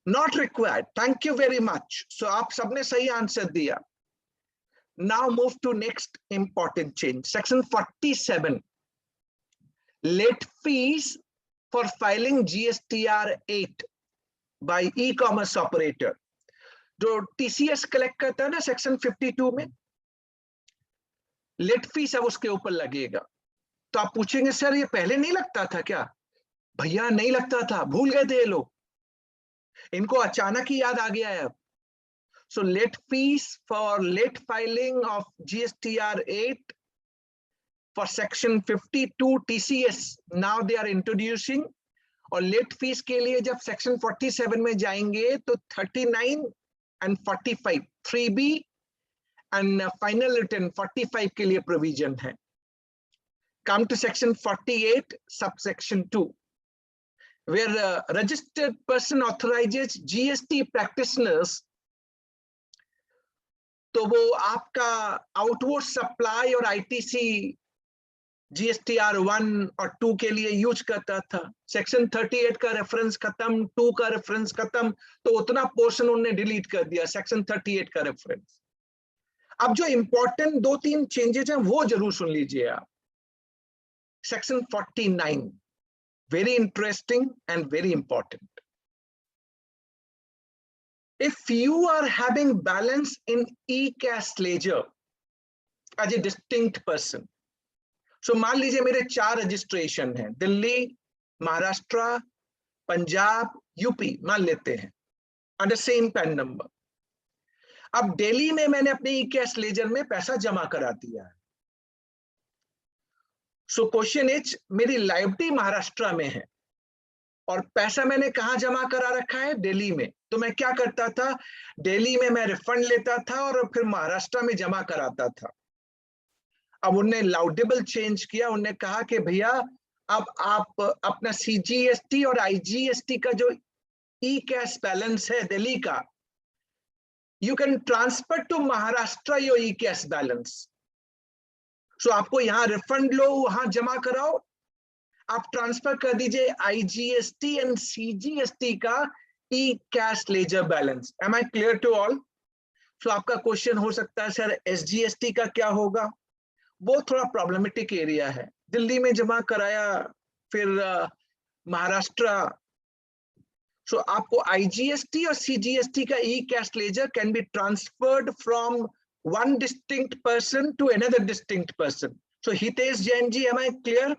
Not required. Thank you very much. So आप सबने सही आंसर दिया। Now move to next important change. Section 47. Late fees for filing GSTR 8 by e-commerce operator. जो TCS collect करता है ना section 52 में, late fees अब उसके ऊपर लगेगा। तो आप पूछेंगे सर ये पहले नहीं लगता था क्या? भैया नहीं लगता था, भूल गए थे ये लोग, इनको अचानक ही याद आ गया है अब। So late fees for late filing of GSTR 8 for section 52 TCS now they are introducing, और late fees के लिए जब section 47 में जाएंगे तो 39 and 45 3B and final return 45 के लिए provision है। come to section 48 subsection 2, where a registered person authorizes GST practitioners, तो वो आपका आउटवर्ड सप्लाई और ITC GSTR 1 और 2 के लिए यूज करता था। सेक्शन 38 का रेफरेंस खत्म, 2 का रेफरेंस खत्म, तो उतना पोर्शन उन्होंने डिलीट कर दिया, सेक्शन 38 का रेफरेंस। अब जो इंपॉर्टेंट 2-3 चेंजेस हैं वो जरूर सुन लीजिए आप। Section 49, very interesting and very important. If you are having balance in e-cash ledger as a distinct person, so मान लीजिए मेरे 4 रजिस्ट्रेशन हैं, दिल्ली, महाराष्ट्र, पंजाब, यूपी मान लेते हैं, अंडर सेम पैन नंबर। अब दिल्ली में मैंने अपने ई-कैश लेजर में पैसा जमा करा दिया है। सो क्वेश्चन इज, मेरी लायबिलिटी महाराष्ट्र में है और पैसा मैंने कहां जमा करा रखा है? दिल्ली में। तो मैं क्या करता था, दिल्ली में मैं रिफंड लेता था और फिर महाराष्ट्र में जमा कराता था। अब उन्होंने लाउडेबल चेंज किया, उन्होंने कहा कि भैया अब आप अपना CGST और IGST का जो ई कैश बैलेंस है दिल्ली का, you can transfer to Maharashtra your E cash balance. So आपको यहाँ रिफंड लो, वहां जमा कराओ, आप ट्रांसफर कर दीजिए IGST एंड CGST का E cash ledger balance. Am I clear to all? So आपका क्वेश्चन हो सकता है सर SGST का क्या होगा? वो थोड़ा प्रॉब्लमेटिक एरिया है। दिल्ली में जमा कराया, फिर महाराष्ट्र, सो आपको IGST और CGST का E cash ledger can be transferred from one distinct person to another distinct person. So Hitesh Jain ji, am I clear?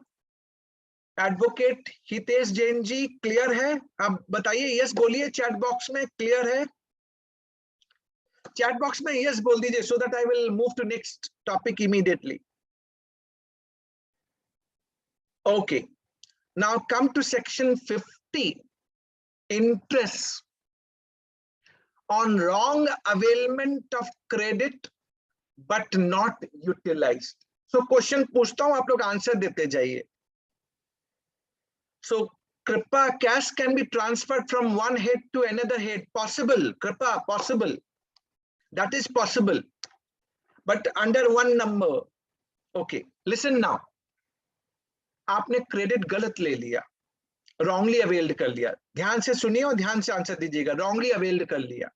Advocate Hitesh Jain ji clear है? आप बताइए, यस बोलिए चैट बॉक्स में, क्लियर है? चैट बॉक्स में यस बोल दीजिए, so that I will move to next topic immediately. Okay, now come to section 50, interest on wrong availment of credit but not utilized. So question पूछता हूं, आप लोग answer देते जाइए। So कृपा, cash can be transferred from one head to another head, possible, कृपा, possible, that is possible, but under one number. Okay, listen now. आपने credit गलत ले लिया, रॉन्गली अवेल्ड कर लिया। ध्यान से सुनिए और ध्यान से आंसर दीजिएगा। रॉन्गली अवेल्ड कर लिया,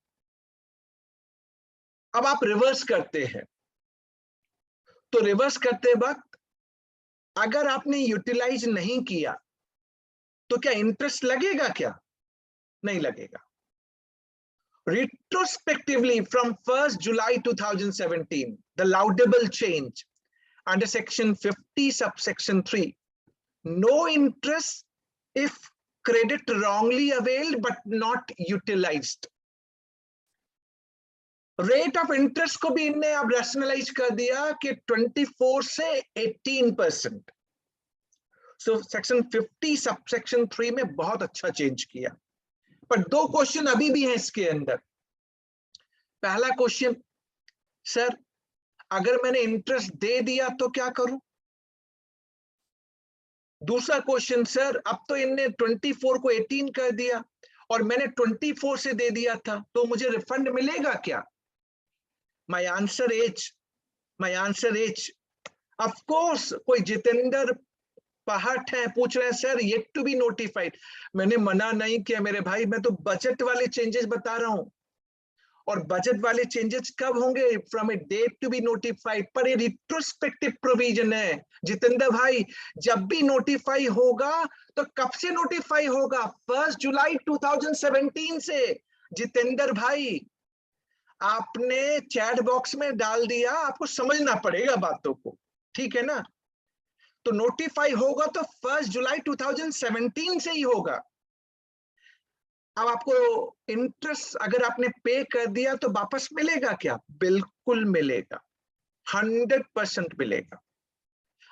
अब आप रिवर्स करते हैं, तो रिवर्स करते वक्त अगर आपने यूटिलाइज नहीं किया तो क्या इंटरेस्ट लगेगा? क्या नहीं लगेगा। Retrospectively from 1st July 2017, the laudable change under section 50 subsection 3, no interest if credit wrongly availed but not utilized. Rate of interest को भी इनने अब रैशनलाइज कर दिया कि 24 से 18%। सो सेक्शन 50 सबसेक्शन 3 में बहुत अच्छा चेंज किया, पर 2 क्वेश्चन अभी भी हैं इसके अंदर। पहला क्वेश्चन, सर अगर मैंने इंटरेस्ट दे दिया तो क्या करूं? दूसरा क्वेश्चन, सर अब तो इनने 24 को 18 कर दिया और मैंने 24 से दे दिया था, तो मुझे रिफंड मिलेगा क्या? My answer is of course। कोई जितेंद्र पहाट है, पूछ रहे हैं sir yet to be notified. मैंने मना नहीं किया मेरे भाई, मैं तो बजट वाले चेंजेस बता रहा हूं, और बजट वाले चेंजेस कब होंगे? From a date to be notified, पर ये रिट्रोस्पेक्टिव प्रोविजन है जितेंद्र भाई। जब भी नोटिफाई होगा तो कब से नोटिफाई होगा? 1 जुलाई 2017 से। जितेंद्र भाई आपने चैट बॉक्स में डाल दिया, आपको समझना पड़ेगा बातों को, ठीक है ना? तो नोटिफाई होगा तो 1 जुलाई 2017 से ही होगा। अब आपको इंटरेस्ट अगर आपने पे कर दिया तो वापस मिलेगा क्या? बिल्कुल मिलेगा, 100% मिलेगा।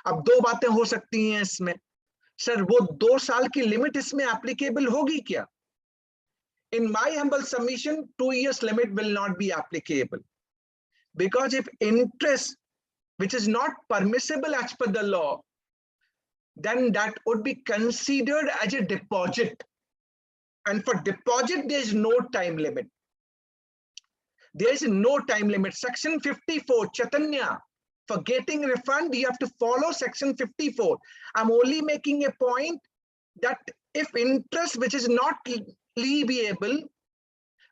अब 2 बातें हो सकती हैं इसमें, सर वो 2 साल की लिमिट इसमें एप्लीकेबल होगी क्या? In my humble submission, 2 years limit will not be applicable, because if interest which is not permissible as per the law then that would be considered as a deposit. And for deposit, there is no time limit. There is no time limit. Section 54, Chaitanya, for getting refund, you have to follow section 54. I'm only making a point that if interest which is not leviable,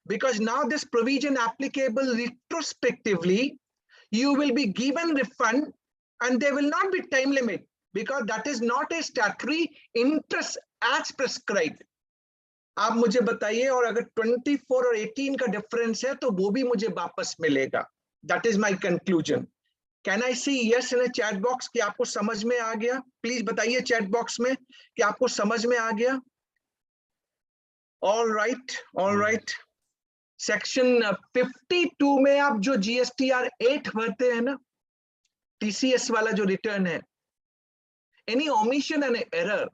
because now this provision applicable retrospectively, you will be given refund and there will not be time limit, because that is not a statutory interest as prescribed. आप मुझे बताइए, और अगर 24 और 18 का difference है तो वो भी मुझे वापस मिलेगा. That is my conclusion. Can I see yes in a chat box कि आपको समझ में आ गया? प्लीज बताइए चैट बॉक्स में कि आपको समझ में आ गया. All right. सेक्शन 52 में आप जो GSTR 8 भरते हैं ना, TCS वाला जो रिटर्न है, any omission and error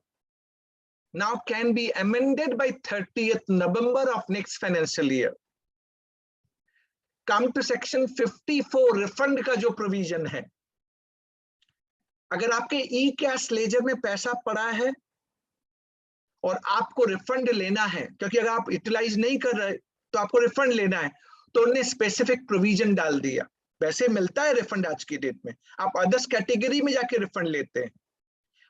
now can be amended by 30th November of next financial year. Come to section 54, refund का जो प्रोविजन है. अगर आपके ई कैश लेजर में पैसा पड़ा है और आपको रिफंड लेना है, क्योंकि अगर आप यूटिलाइज नहीं कर रहे तो आपको रिफंड लेना है, तो उन्होंने स्पेसिफिक प्रोविजन डाल दिया. वैसे मिलता है रिफंड आज की डेट में, आप अदर्स कैटेगरी में जाके रिफंड लेते हैं,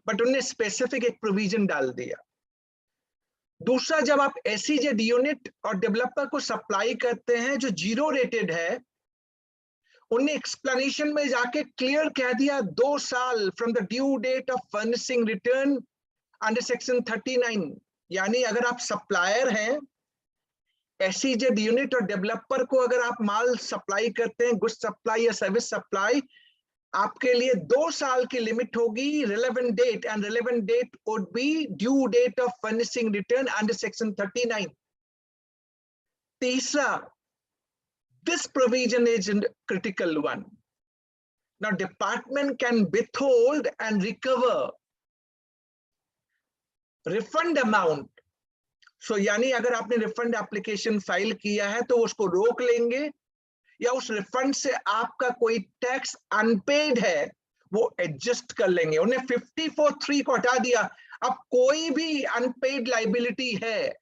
बट उन्होंने स्पेसिफिक एक प्रोविजन डाल दिया. दूसरा, जब आप एसईजेड यूनिट और डेवलपर को सप्लाई करते हैं जो जीरो रेटेड है, उन्हें एक्सप्लेनेशन में जाके क्लियर कह दिया 2 साल from the due date of furnishing return under section 39. यानी अगर आप सप्लायर हैं, एसईजेड यूनिट और डेवलपर को अगर आप माल सप्लाई करते हैं, गुड्स सप्लाई या सर्विस सप्लाई, आपके लिए 2 साल की लिमिट होगी relevant date, and relevant date would be due date of furnishing return under section 39. तीसरा, this provision is a critical one. Now department can withhold and recover refund amount. So यानी अगर आपने refund application file किया है तो उसको रोक लेंगे, या उस रिफंड से आपका कोई टैक्स अनपेड है वो एडजस्ट कर लेंगे. उन्हें 54(3) को हटा दिया. अब कोई भी अनपेड लाइबिलिटी है,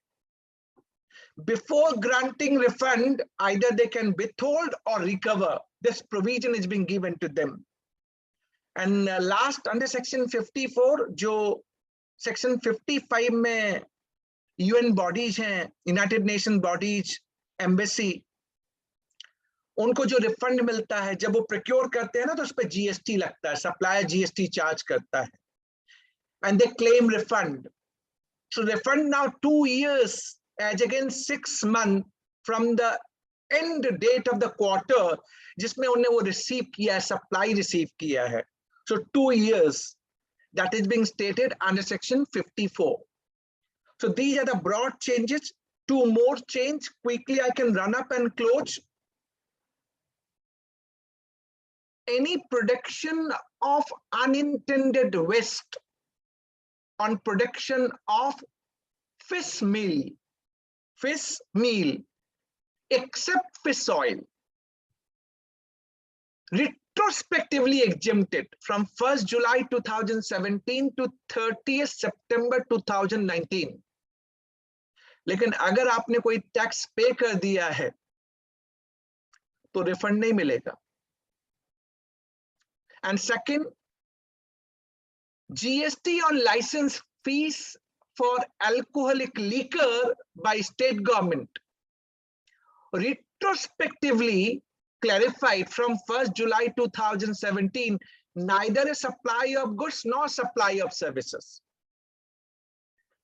before granting refund either they can withhold or recover. This provision is being given to them. And last, under section 54, जो सेक्शन 55 में यूएन बॉडीज हैं, यूनाइटेड नेशन बॉडीज, एम्बेसी, उनको जो रिफंड मिलता है जब वो प्रोक्योर करते हैं ना, तो उस पर जीएसटी लगता है, सप्लायर जीएसटी चार्ज करता है, and they claim refund. So refund now 2 years as against 6 months from the end date of the quarter जिसमें उन्हें वो रिसीव किया है, सप्लाई रिसीव किया है. सो 2 years that is being stated under section 54. So these are the broad changes. 2 more change quickly I can run up and close. Any production of unintended waste on production of fish meal, except fish oil, retrospectively exempted from 1st July 2017 to 30th September 2019. लेकिन अगर आपने कोई tax पे कर दिया है तो refund नहीं मिलेगा. And second, GST on license fees for alcoholic liquor by state government, retrospectively clarified from 1st July 2017, neither a supply of goods nor supply of services.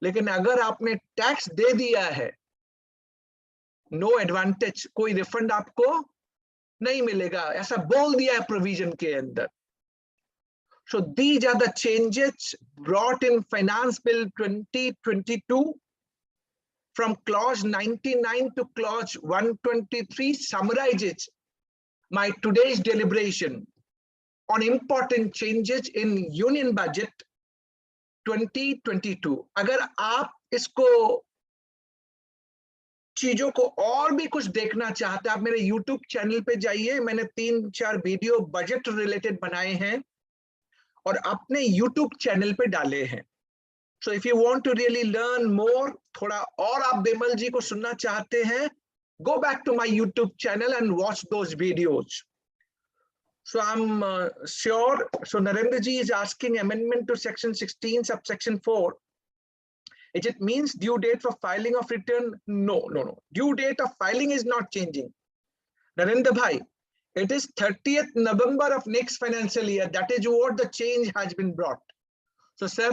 लेकिन अगर आपने टैक्स दे दिया है, नो एडवांटेज, कोई रिफंड आपको नहीं मिलेगा, ऐसा बोल दिया है प्रोविजन के अंदर. So these are the changes brought in Finance Bill 2022 from clause 99 to clause 123 summarizes my today's deliberation on important changes in Union Budget 2022. अगर आप इसको चीजों को और भी कुछ देखना चाहते हैं, आप मेरे YouTube चैनल पे जाइए, मैंने 3-4 वीडियो बजट रिलेटेड बनाए हैं, और अपने YouTube चैनल पे डाले हैं। So if you want to really learn more, थोड़ा और आप बिमल जी को सुनना चाहते हैं, go back to my YouTube channel and watch those videos. So I'm sure. So Narendra ji is asking amendment to section 16 subsection 4. It means due date for filing of return? No. Due date of filing is not changing. Narendra bhai, it is 30th November of next financial year. That is what the change has been brought. So sir,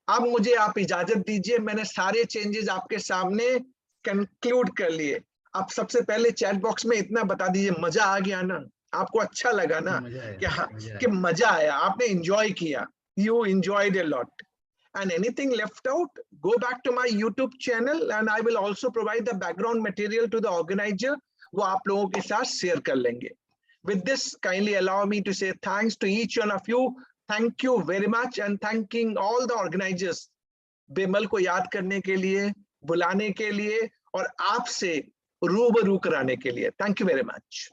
अब मुझे आप इजाजत दीजिए, मैंने सारे changes आपके सामने conclude कर लिए। आप सबसे पहले चैट बॉक्स में इतना बता दीजिए, मजा आ गया ना, आपको अच्छा लगा ना, कि मजा आया, आपने एंजॉय किया, you enjoyed a lot, and anything left out, go back to my YouTube channel and I will also provide the background material to the organizer, वो आप लोगों के साथ शेयर कर लेंगे। With this, kindly allow me to say thanks to each one of you. Thank you very much and thanking all the organizers, Bimal को याद करने के लिए, बुलाने के लिए और आपसे रूबरू कराने के लिए। Thank you very much.